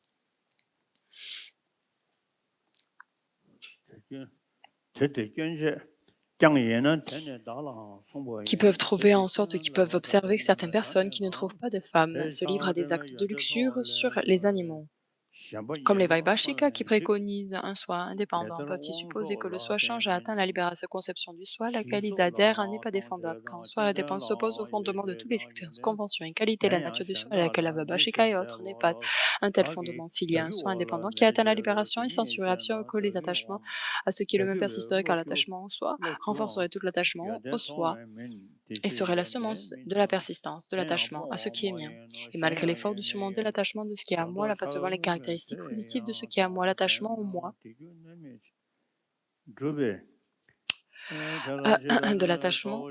qui peuvent trouver en sorte qu'ils peuvent observer que certaines personnes qui ne trouvent pas de femmes se livrent à des actes de luxure sur les animaux. Comme les Vaibhashika qui préconisent un soi indépendant, peuvent-ils supposer que le soi change à atteindre la libération conception du soi, laquelle ils adhèrent n'est pas défendable. Quand un soi indépendant s'oppose au fondement de toutes les expériences, conventions et qualités, la nature du soi, à laquelle la Vaibhashika et autres n'est pas un tel fondement. S'il y a un soi indépendant qui atteint la libération, il s'ensuivrait absolument que les attachements à ce qui est le même persisterait car l'attachement au soi renforcerait tout l'attachement au soi et serait la semence de la persistance, de l'attachement à ce qui est mien. Et malgré l'effort de surmonter l'attachement de ce qui est à moi, l'apercevant les caractéristiques positives de ce qui est à moi, l'attachement au moi, de l'attachement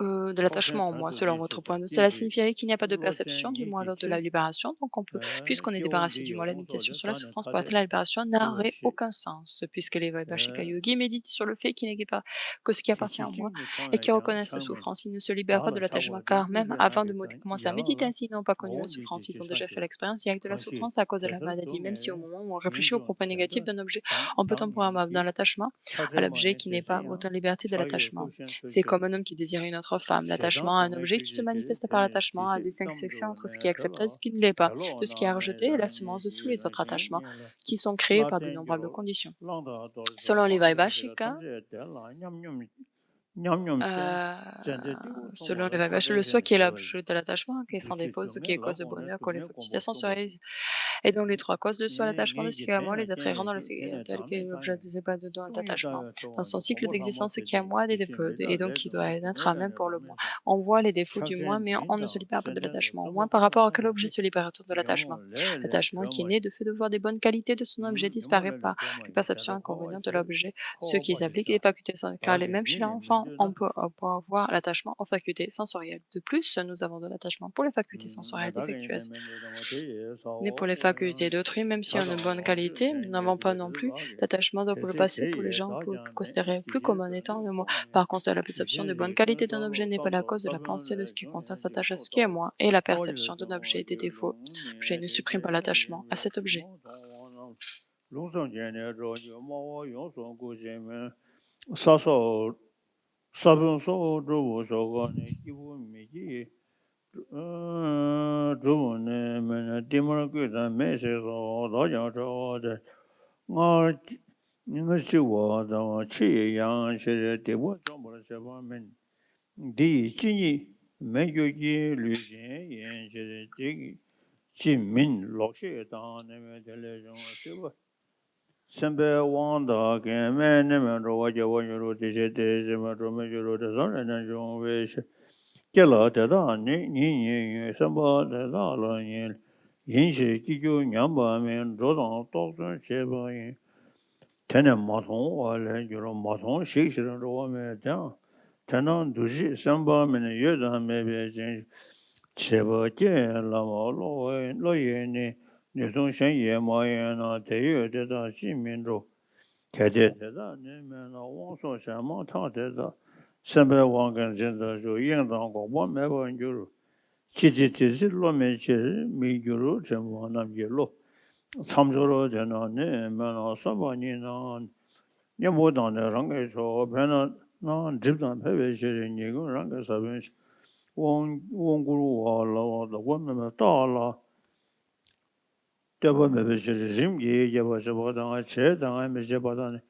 de l'attachement au moi, selon votre point de vue. Cela signifierait qu'il n'y a pas de perception du moi lors de la libération. Donc, puisqu'on est débarrassé du moi, la méditation sur la souffrance pour atteindre la libération n'aurait aucun sens, puisque les Vaibhashika yogis méditent sur le fait qu'il n'est pas que ce qui appartient à moi et qui reconnaissent la souffrance. Ils ne se libèrent pas de l'attachement, car même avant de commencer à méditer ainsi, ils n'ont pas connu la souffrance. Ils ont déjà fait l'expérience directe de la souffrance à cause de la maladie, même si au moment où on réfléchit aux propos négatifs d'un objet, on peut tomber dans l'attachement à l'objet qui n'est pas autant liberté de l'attachement. C'est comme un homme qui désire une autre femme. L'attachement à un objet qui se manifeste par l'attachement à des distinction entre ce qui est accepté et ce qui ne l'est pas, de ce qui est rejeté est la semence de tous les autres attachements qui sont créés par d'innombrables conditions. Selon les Vaibhashika, selon les Vaibhashika, le soi qui est l'objet de l'attachement, qui est sans défaut, ce qui est cause de bonheur, que les facultés sensorielles. Et donc les trois causes de soi, l'attachement de ce qui est à moi, les attraits dans le tel qui est l'objet de l'attachement. Dans son cycle d'existence, ce qui est à moi a des défauts, et donc qui doit être à même pour le moi. On voit les défauts du moi, mais on ne se libère pas de l'attachement. Au moins, par rapport à quel objet se libère-t-on de l'attachement? L'attachement qui est né de fait de voir des bonnes qualités de son objet disparaît par les perceptions inconvénientes de l'objet, ce qui s'applique les facultés sensorielles. Car même chez l'enfant, on peut avoir l'attachement aux facultés sensorielles. De plus, nous avons de l'attachement pour les facultés sensorielles défectueuses. Mais pour les facultés d'autrui, même si on a une bonne qualité, nous n'avons pas non plus d'attachement pour le passé, pour les gens considérés plus comme en étant le moi. Par contre, la perception de bonne qualité d'un objet n'est pas la cause de la pensée de ce qui concerne s'attache à ce qui est moi, et la perception d'un objet des défauts. Je ne supprime pas l'attachement à cet objet. Sembe wanda ke me ne me ro wa je wa ro de je de je ma ro me ro de zon ne jo we she ke la de da ni ni sem ba de da la ni yin shi ji ju nyam ba me ro dong to zhen che ba yin ten ne ma tong wa le ju ro ma tong shi shi ro wa me da ten nan du ji sem ba me ne ye da me be jin che ba je la ma lo ye ni你从深夜冒烟那得有的到新民主，开的的你们那网上什么他的300万跟现在就应当过我没办就是，其实路面其实没就是这么那边路，参照了的那你们那300年那，你不当的人家说反正那基本上特别是你个人家啥东西，往古路啊了我们大了。대부분 매베시 짐기 예버 저보다 제당 매제 보다는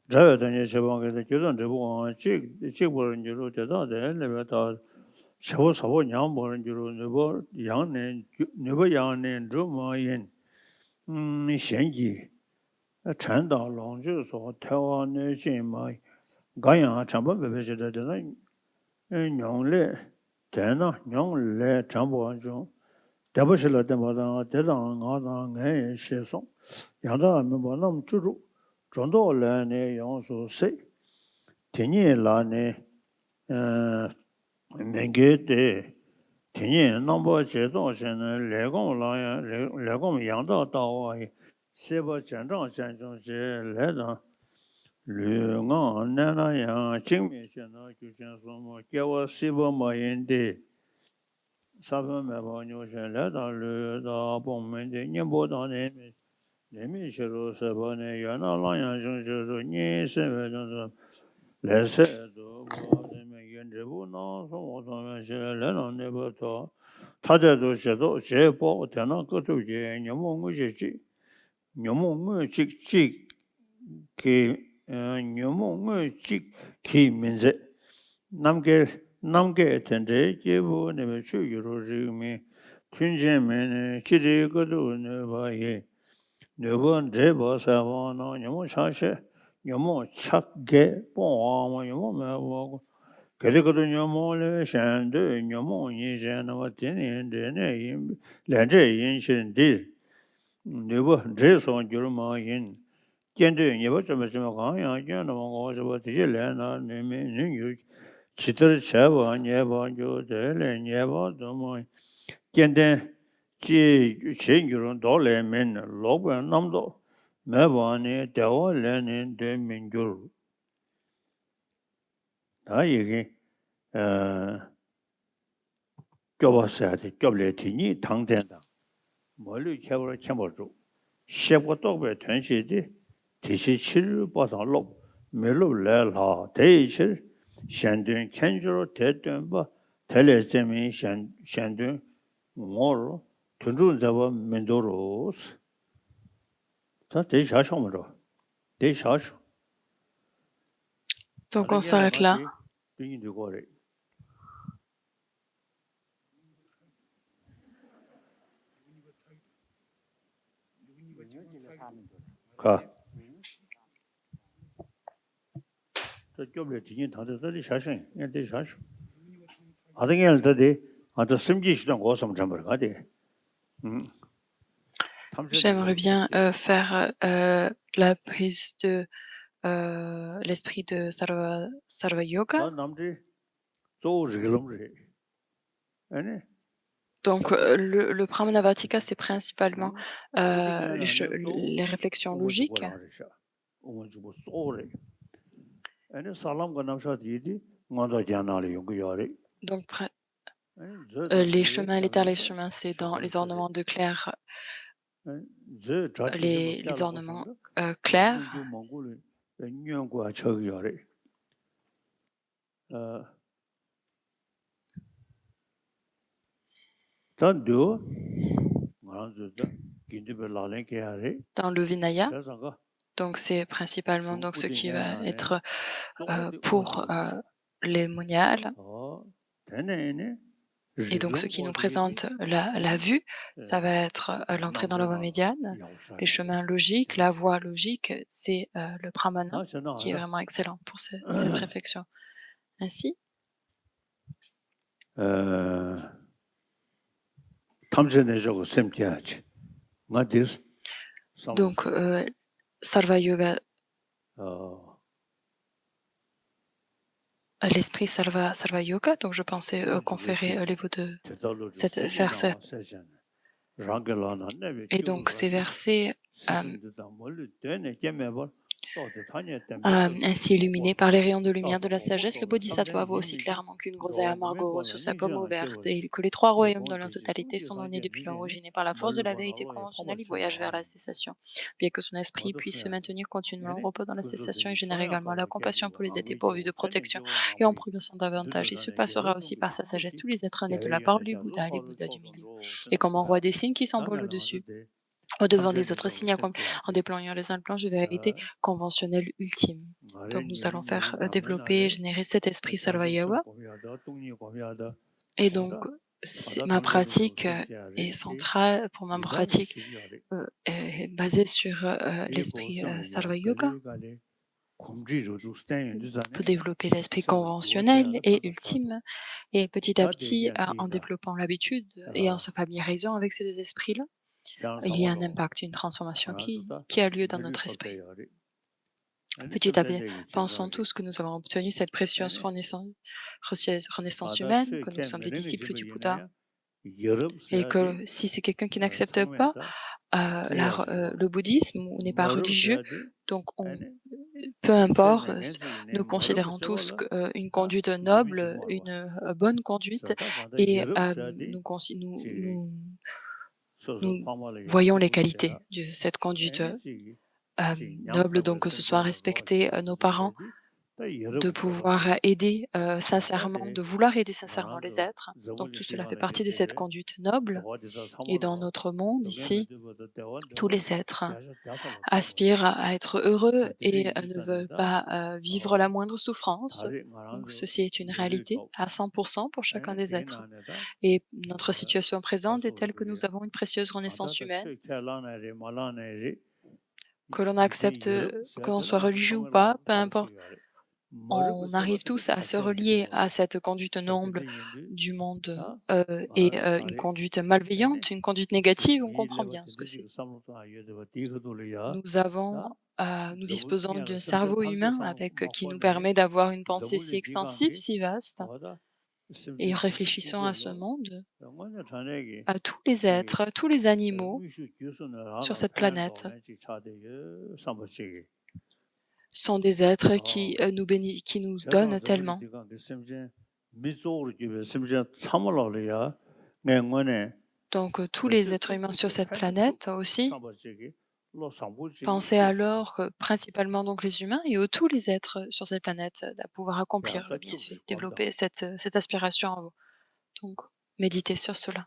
저여든지 저방에서 교전 저보 찍보는 줄로 대다데 레베다 셔보 서보 냥 보는 줄로 네버 양내 네버 양내 주마인 현기 전다 롱주소 태원의 진마 가야 잠번 매베시다 되나 냥래 되나 냥래 잠보 중 대버실라 때마다 대당 나당 내 시송 야다 뭐는 주로 전도라네 영수세 테니라네 맹게데 테니 넘버 제도선은 레공라야 레공 양도 다와 세버 전장 전정제 레다 류가 나나야 증명선의 규정소모 개와 세버 마인데 사번 매번 요새래 달르 다 보면데 님보다네 내미시로 세번에 연하라야 정저도 니세베도 레세도 뭐되면 연제부 나서 오다면 셀레는 내부터 타제도 제도 제보 되나 것도 제 녀몽의지 녀몽의직 그 녀몽의직 기민제 남게 텐데 제부 내면 추유로지미 춘제면 기대거도 내봐예 네번 제보사원은 녀몽 사실 녀몽 착게 뽕아 녀몽 매고 그래도 녀몽을 샹데 녀몽 이제는 되는데 렌제 인신디 네번 제소 줄마인 견데 예버 좀 강야 견도 뭐서 되려나 내면 Chitar chaba nyeba jo dele nyeba domo kenden chi chengyurun dole men logwa namdo meba ne dewa lene de mingyur. Da yegi gyoba sayate gyoble tini tangtenda molyu chebra chenpo shebwa tokbe tuanshi di tishi chiru batang lop melu le la deyi chir shendun kenjuro tetun ba tele zemin shendun ngoro tunrun zaba mendoros ta deyi shashong maro deyi shashong Donc on s'arrête là. dungi di gore ka 저 교배 진행 다들 샤신 얘들 샤신 아등엘 더디 아저 심지 시동 고섬 점을 가디 J'aimerais bien faire la prise de l'esprit de Sarva Yoga. 남지 조르글음리 아니 Donc le Pramanavartika, c'est principalement les réflexions logiques. Donc les chemins, les chemins, c'est dans les ornements de clair, les ornements clairs. Dans le Vinaya, donc c'est principalement donc ce qui va être pour les moniales. Et donc ce qui nous présente la vue, ça va être l'entrée dans la voie médiane, les chemins logiques, la voie logique, c'est le pramana qui est vraiment excellent pour cette réflexion. Ainsi, donc Sarva Yoga, l'esprit Sarva Yoga, donc je pensais conférer les mots de faire cette. Et donc ces versets ainsi illuminé par les rayons de lumière de la sagesse, le Bodhisattva voit aussi clairement qu'une groseille à Margot sur sa pomme ouverte et que les trois royaumes dans leur totalité sont donnés depuis l'origine et par la force de la vérité conventionnelle, il voyage vers la cessation. Bien que son esprit puisse se maintenir continuellement au repos dans la cessation, il génère également la compassion pour les êtres dépourvus de protection et en progressant davantage. Il se passera aussi par sa sagesse tous les êtres nés de la parole du Bouddha, les Bouddhas du milieu. Et comme on voit des signes qui s'envolent au-dessus, au-devant des autres signes accomplis, en déployant les implanches de vérité conventionnelle ultime. Donc nous allons faire développer et générer cet esprit Sarva Yoga. Et donc ma pratique est centrale, pour ma pratique est basée sur l'esprit Sarva Yoga. On peut développer l'esprit conventionnel et ultime, et petit à petit, en développant l'habitude et en se familiarisant avec ces deux esprits-là, il y a un impact, une transformation qui a lieu dans notre esprit. Petit à petit, pensons tous que nous avons obtenu cette précieuse renaissance humaine, que nous sommes des disciples du Bouddha, et que si c'est quelqu'un qui n'accepte pas le bouddhisme ou n'est pas religieux, donc peu importe, nous considérons tous une conduite noble, une bonne conduite, et nous voyons les qualités de cette conduite noble, donc que ce soit respecter nos parents, de pouvoir aider sincèrement, de vouloir aider sincèrement les êtres. Donc tout cela fait partie de cette conduite noble. Et dans notre monde ici, tous les êtres aspirent à être heureux et ne veulent pas vivre la moindre souffrance. Donc ceci est une réalité à 100% pour chacun des êtres. Et notre situation présente est telle que nous avons une précieuse renaissance humaine, que l'on accepte, que l'on soit religieux ou pas, peu importe. On arrive tous à se relier à cette conduite noble du monde et une conduite malveillante, une conduite négative, on comprend bien ce que c'est. Nous avons nous disposons d'un cerveau humain qui nous permet d'avoir une pensée si extensive, si vaste, et réfléchissons à ce monde, à tous les êtres, tous les animaux sur cette planète sont des êtres qui nous donnent tellement. Donc tous les êtres humains sur cette planète aussi, pensez alors principalement donc les humains et tous les êtres sur cette planète à pouvoir accomplir le bienfait, développer cette aspiration en vous. Donc méditez sur cela.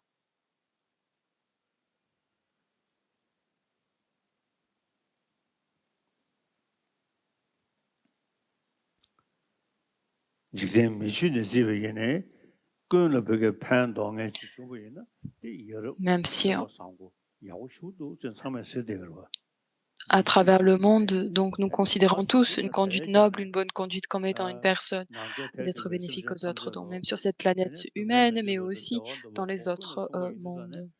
Même si à travers le monde, donc nous considérons tous une conduite noble, une bonne conduite comme étant une personne, d'être bénéfique aux autres, donc même sur cette planète humaine, mais aussi dans les autres mondes.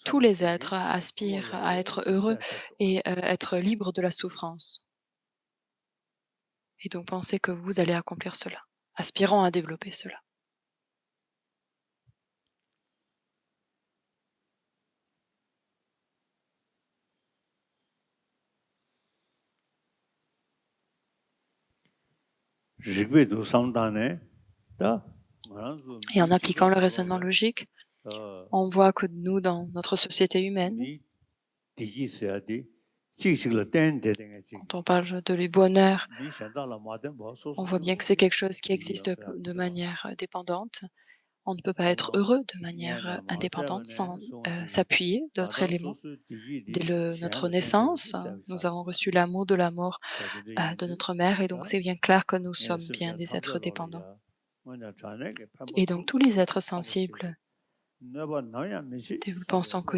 Tous les êtres aspirent à être heureux et être libres de la souffrance. Et donc pensez que vous allez accomplir cela, aspirant à développer cela. Et en appliquant le raisonnement logique, on voit que nous, dans notre société humaine, quand on parle de bonheur, on voit bien que c'est quelque chose qui existe de manière dépendante. On ne peut pas être heureux de manière indépendante sans s'appuyer d'autres éléments. Dès notre naissance, nous avons reçu l'amour de la mort de notre mère et donc c'est bien clair que nous sommes bien des êtres dépendants. Et donc tous les êtres sensibles, pensant que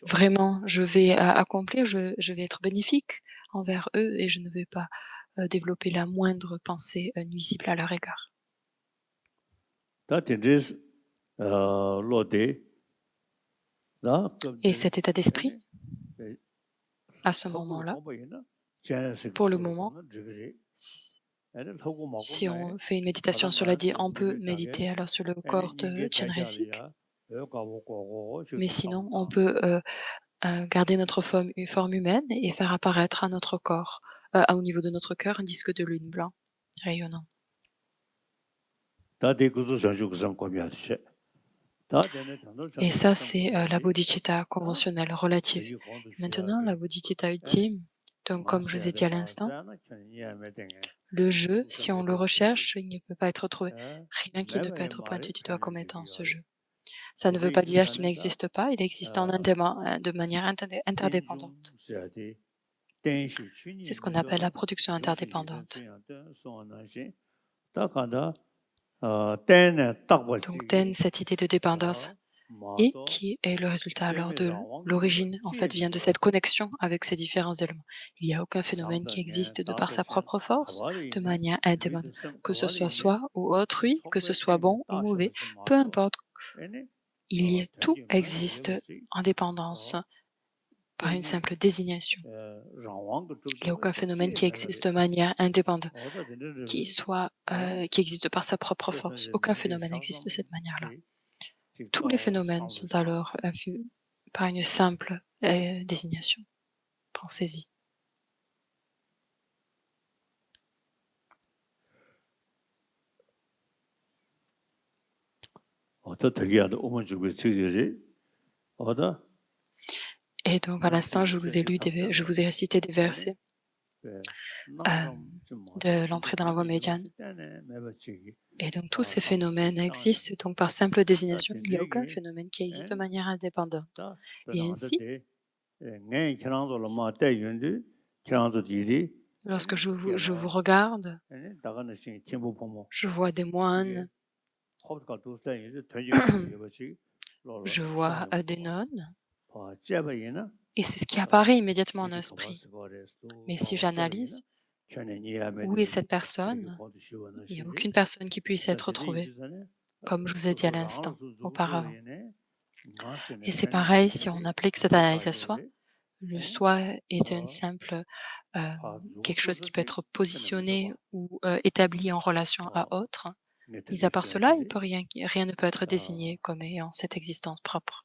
vraiment je vais accomplir, je vais être bénéfique envers eux et je ne vais pas développer la moindre pensée nuisible à leur égard. Et cet état d'esprit, à ce moment-là, pour le moment, si on fait une méditation sur la dit, on peut méditer alors sur le corps de Chenrezig, mais sinon on peut garder notre forme humaine et faire apparaître à notre corps, au niveau de notre cœur, un disque de lune blanc rayonnant. Et ça, c'est la bodhicitta conventionnelle, relative. Maintenant, la bodhicitta ultime, donc comme je vous ai dit à l'instant, le jeu, si on le recherche, il ne peut pas être trouvé. Rien qui ne peut être pointé du doigt comme étant ce jeu. Ça ne veut pas dire qu'il n'existe pas, il existe de manière interdépendante. C'est ce qu'on appelle la production interdépendante. Donc ten, cette idée de dépendance, et qui est le résultat alors de l'origine, en fait, vient de cette connexion avec ces différents éléments. Il n'y a aucun phénomène qui existe de par sa propre force, de manière indépendante, que ce soit soi ou autrui, que ce soit bon ou mauvais, peu importe, tout existe en dépendance par une simple désignation. Il n'y a aucun phénomène qui existe de manière indépendante, qui existe par sa propre force. Aucun phénomène existe de cette manière-là. Tous les phénomènes sont alors vus par une simple désignation. Pensez-y. Et donc à l'instant, je vous ai récité des versets de l'entrée dans la voie médiane. Et donc tous ces phénomènes existent donc par simple désignation. Il n'y a aucun phénomène qui existe de manière indépendante. Et ainsi, lorsque je vous regarde, je vois des moines, je vois des nonnes, et c'est ce qui apparaît immédiatement en esprit. Mais si j'analyse, où est cette personne? Il n'y a aucune personne qui puisse être trouvée, comme je vous ai dit à l'instant, auparavant. Et c'est pareil si on applique cette analyse à soi. Le soi est un simple quelque chose qui peut être positionné ou établi en relation à autre. Mis à part cela, rien ne peut être désigné comme ayant cette existence propre.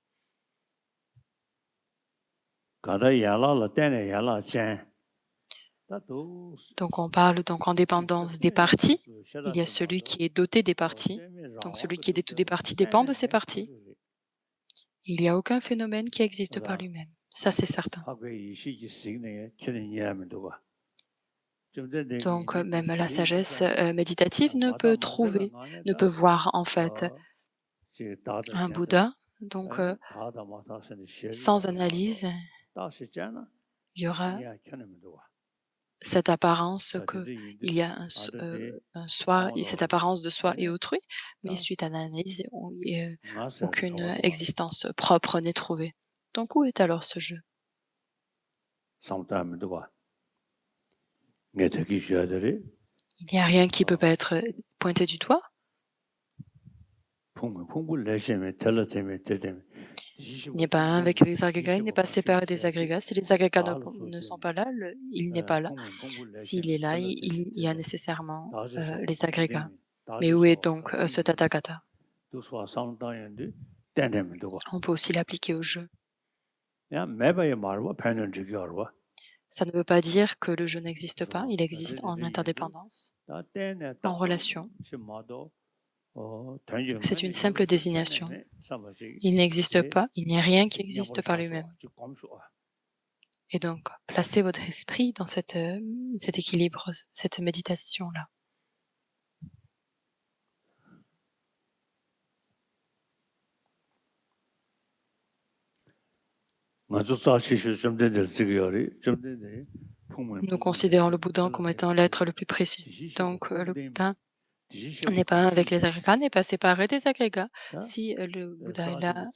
Donc on parle donc en dépendance des parties. Il y a celui qui est doté des parties. Donc celui qui est doté des parties dépend de ses parties. Il n'y a aucun phénomène qui existe par lui-même. Ça, c'est certain. Donc même la sagesse méditative ne peut voir en fait un Bouddha. Donc sans analyse, il y aura cette apparence qu'il y a un soi, et cette apparence de soi et autrui, mais suite à l'analyse, aucune existence propre n'est trouvée. Donc où est alors ce jeu? Il n'y a rien qui peut pas être pointé du doigt. Il n'est pas un avec les agrégats, il n'est pas séparé des agrégats. Si les agrégats ne sont pas là, il n'est pas là. S'il est là, il y a nécessairement les agrégats. Mais où est donc ce Tathagata? On peut aussi l'appliquer au jeu. Ça ne veut pas dire que le jeu n'existe pas, il existe en interdépendance, en relation. C'est une simple désignation. Il n'existe pas, il n'y a rien qui existe par lui-même. Et donc, placez votre esprit dans cet équilibre, cette méditation-là. Nous considérons le Bouddha comme étant l'être le plus précieux. Donc, le Bouddha n'est pas avec les agrégats, n'est pas séparé des agrégats. Si le Bouddha est là,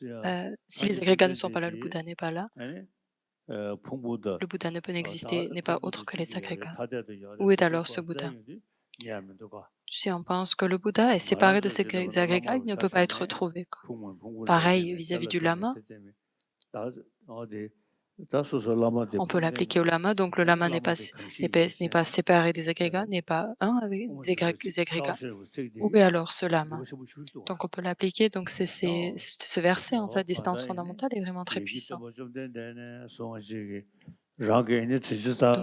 si les agrégats ne sont pas là, le Bouddha n'est pas là. Le Bouddha ne peut n'exister, n'est pas autre que les agrégats. Où est alors ce Bouddha? Si on pense que le Bouddha est séparé de ses agrégats, il ne peut pas être trouvé. Pareil vis-à-vis du lama. On peut l'appliquer au lama, donc le lama n'est pas séparé des agrégats, n'est pas un avec des agrégats. Où est alors ce lama? Donc on peut l'appliquer, donc c'est ce verset en fait, distance fondamentale est vraiment très puissant. Donc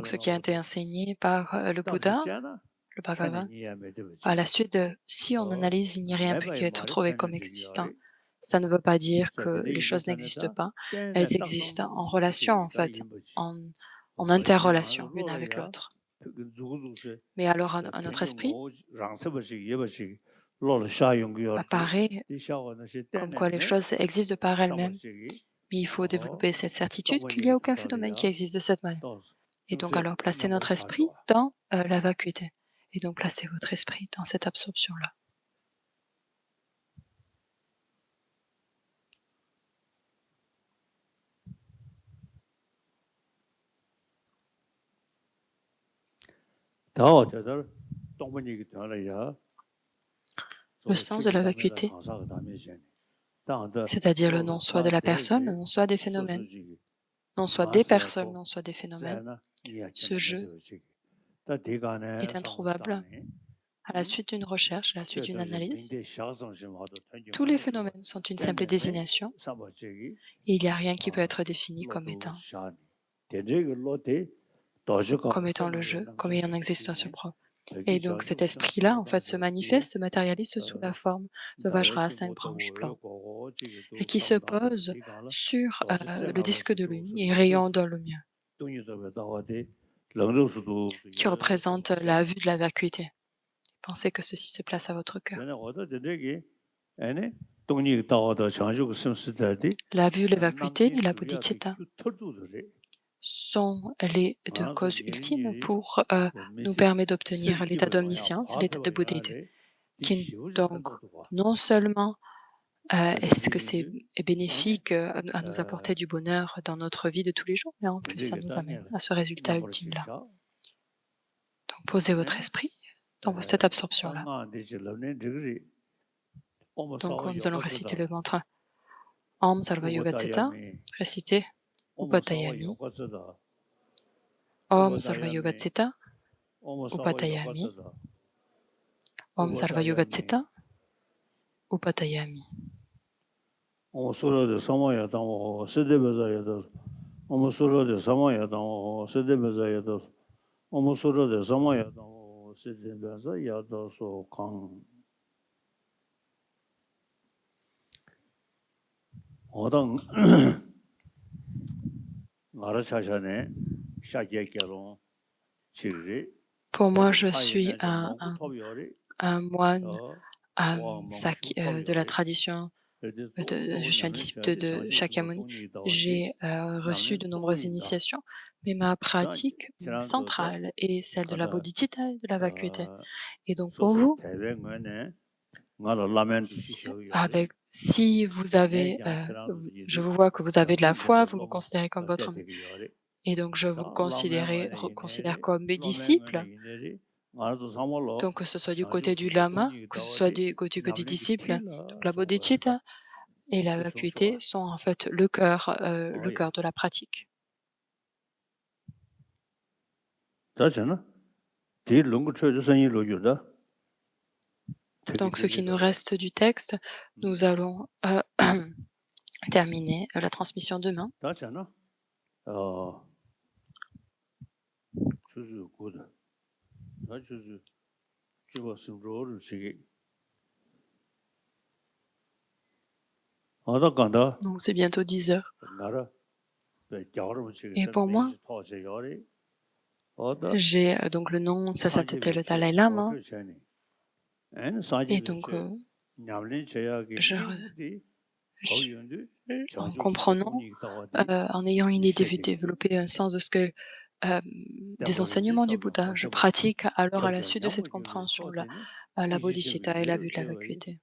ce qui a été enseigné par le Bouddha, le Bhagavan, à la suite de si on analyse, il n'y a rien qui peut être trouvé comme existant. Ça ne veut pas dire que les choses n'existent pas, elles existent en relation en fait, en interrelation l'une avec l'autre. Mais alors à notre esprit apparaît comme quoi les choses existent de par elles-mêmes, mais il faut développer cette certitude qu'il n'y a aucun phénomène qui existe de cette manière. Et donc alors placez notre esprit dans la vacuité, et donc placez votre esprit dans cette absorption-là. Le sens de la vacuité, c'est-à-dire le non-soi de la personne, le non-soi des phénomènes, non-soi des personnes, non-soi des phénomènes. Ce jeu est introuvable à la suite d'une recherche, à la suite d'une analyse. Tous les phénomènes sont une simple désignation et il n'y a rien qui peut être défini comme étant le jeu, comme ayant une existence propre. Et donc cet esprit-là, en fait, se manifeste, se matérialise sous la forme de Vajra, 5 branches blancs, et qui se pose sur le disque de lune et rayon de lumière, qui représente la vue de la vacuité. Pensez que ceci se place à votre cœur. La vue, la vacuité et la bodhicitta sont les deux causes ultimes pour nous permettre d'obtenir l'état d'omniscience, l'état de bouddhéité, qui donc non seulement est-ce que c'est bénéfique à nous apporter du bonheur dans notre vie de tous les jours, mais en plus ça nous amène à ce résultat ultime-là. Donc posez votre esprit dans cette absorption-là. Donc nous allons réciter le mantra Om Sarva Yoga Theta, réciter Upatayami, Om Sarva Yoga Tseta, Upatayami, Om Sarva Yoga Tseta, Upatayami. Om Sura de Samaya Tamo, Siddhi Bezayada, Om Sura de Samaya Tamo, Siddhi Bezayada, Om Sura de Samaya Tamo, Siddhi Bezayada, So Kang. Odang Narachashane, Shakya Kelon, Chiri, Pour moi, je suis un moine de la tradition, je suis un disciple de Shakyamuni. J'ai reçu de nombreuses initiations, mais ma pratique centrale est celle de la bodhicitta et de la vacuité. Et donc pour vous, si vous avez, je vous vois que vous avez de la foi, vous me considérez comme votre, et donc je vous considère comme mes disciples. Donc que ce soit du côté du lama, que ce soit du côté du disciple, donc la bodhicitta et la vacuité sont en fait le cœur de la pratique. Donc ce qui nous reste du texte, nous allons terminer la transmission demain. Donc c'est bientôt 10 heures. Et pour moi, j'ai donc le nom Sasatate le Dalai Lama. Et donc, en comprenant, en ayant une idée développée un sens de ce que des enseignements du Bouddha, je pratique alors à la suite de cette compréhension la bodhicitta et la vue de la vacuité.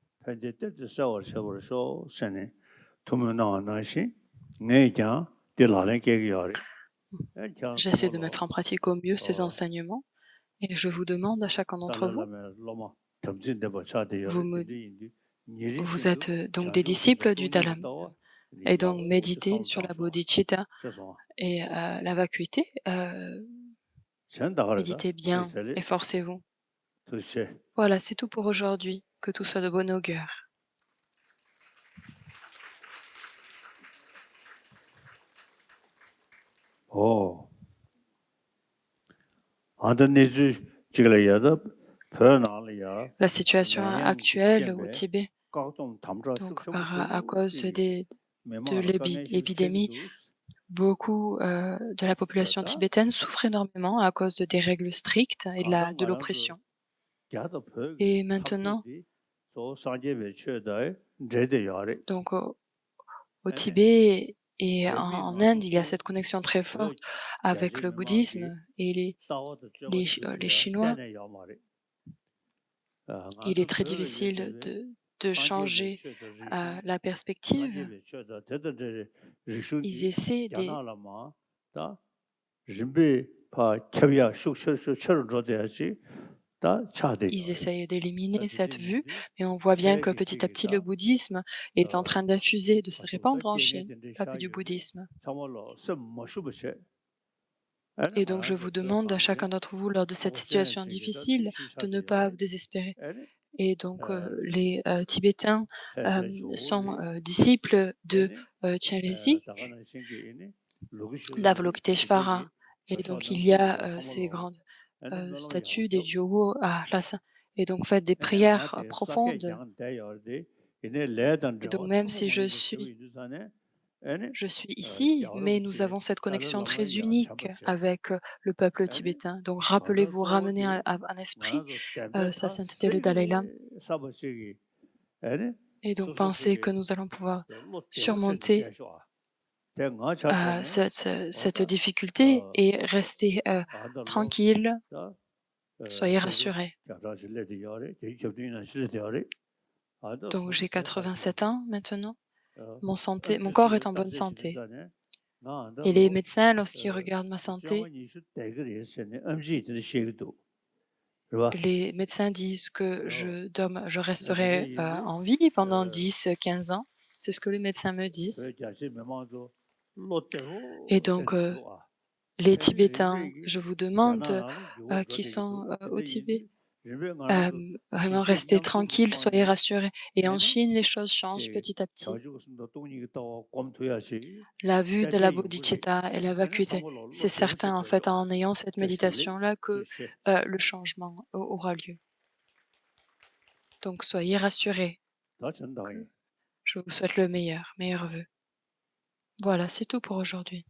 J'essaie de mettre en pratique au mieux ces enseignements et je vous demande à chacun d'entre vous, vous êtes donc des disciples du Dalai Lama et donc méditez sur la bodhicitta et la vacuité, méditez bien, efforcez-vous. Voilà, c'est tout pour aujourd'hui. Que tout soit de bon augure. Oh. La situation actuelle au Tibet, donc à cause de l'épidémie, beaucoup de la population tibétaine souffre énormément à cause des règles strictes et de l'oppression. Et maintenant, donc au Tibet et en Inde, il y a cette connexion très forte avec le bouddhisme et les Chinois. Il est très difficile de changer la perspective. Ils essaient essayent d'éliminer cette vue, mais on voit bien que petit à petit le bouddhisme est en train d'infuser, de se répandre en Chine, la vue du bouddhisme. Et donc je vous demande à chacun d'entre vous, lors de cette situation difficile, de ne pas vous désespérer. Et donc les Tibétains sont disciples de Chenrezig, d'Avalokiteshvara. Et donc il y a ces grandes statues des Jowo à Lhasa. Et donc faites des prières profondes. Et donc même si je suis ici, mais nous avons cette connexion très unique avec le peuple tibétain. Donc rappelez-vous, ramenez un esprit sa sainteté le Dalai Lama. Et donc pensez que nous allons pouvoir surmonter cette difficulté et rester tranquille. Soyez rassurés. Donc j'ai 87 ans maintenant. Mon corps est en bonne santé. Et les médecins, lorsqu'ils regardent ma santé, les médecins disent que je resterai en vie pendant 10-15 ans. C'est ce que les médecins me disent. Et donc, les Tibétains, je vous demande, qui sont au Tibet, vraiment restez tranquilles, soyez rassurés. Et en Chine, les choses changent petit à petit. La vue de la bodhicitta et la vacuité, c'est certain en fait en ayant cette méditation-là que le changement aura lieu. Donc soyez rassurés, que je vous souhaite le meilleur, meilleurs vœux. Voilà, c'est tout pour aujourd'hui.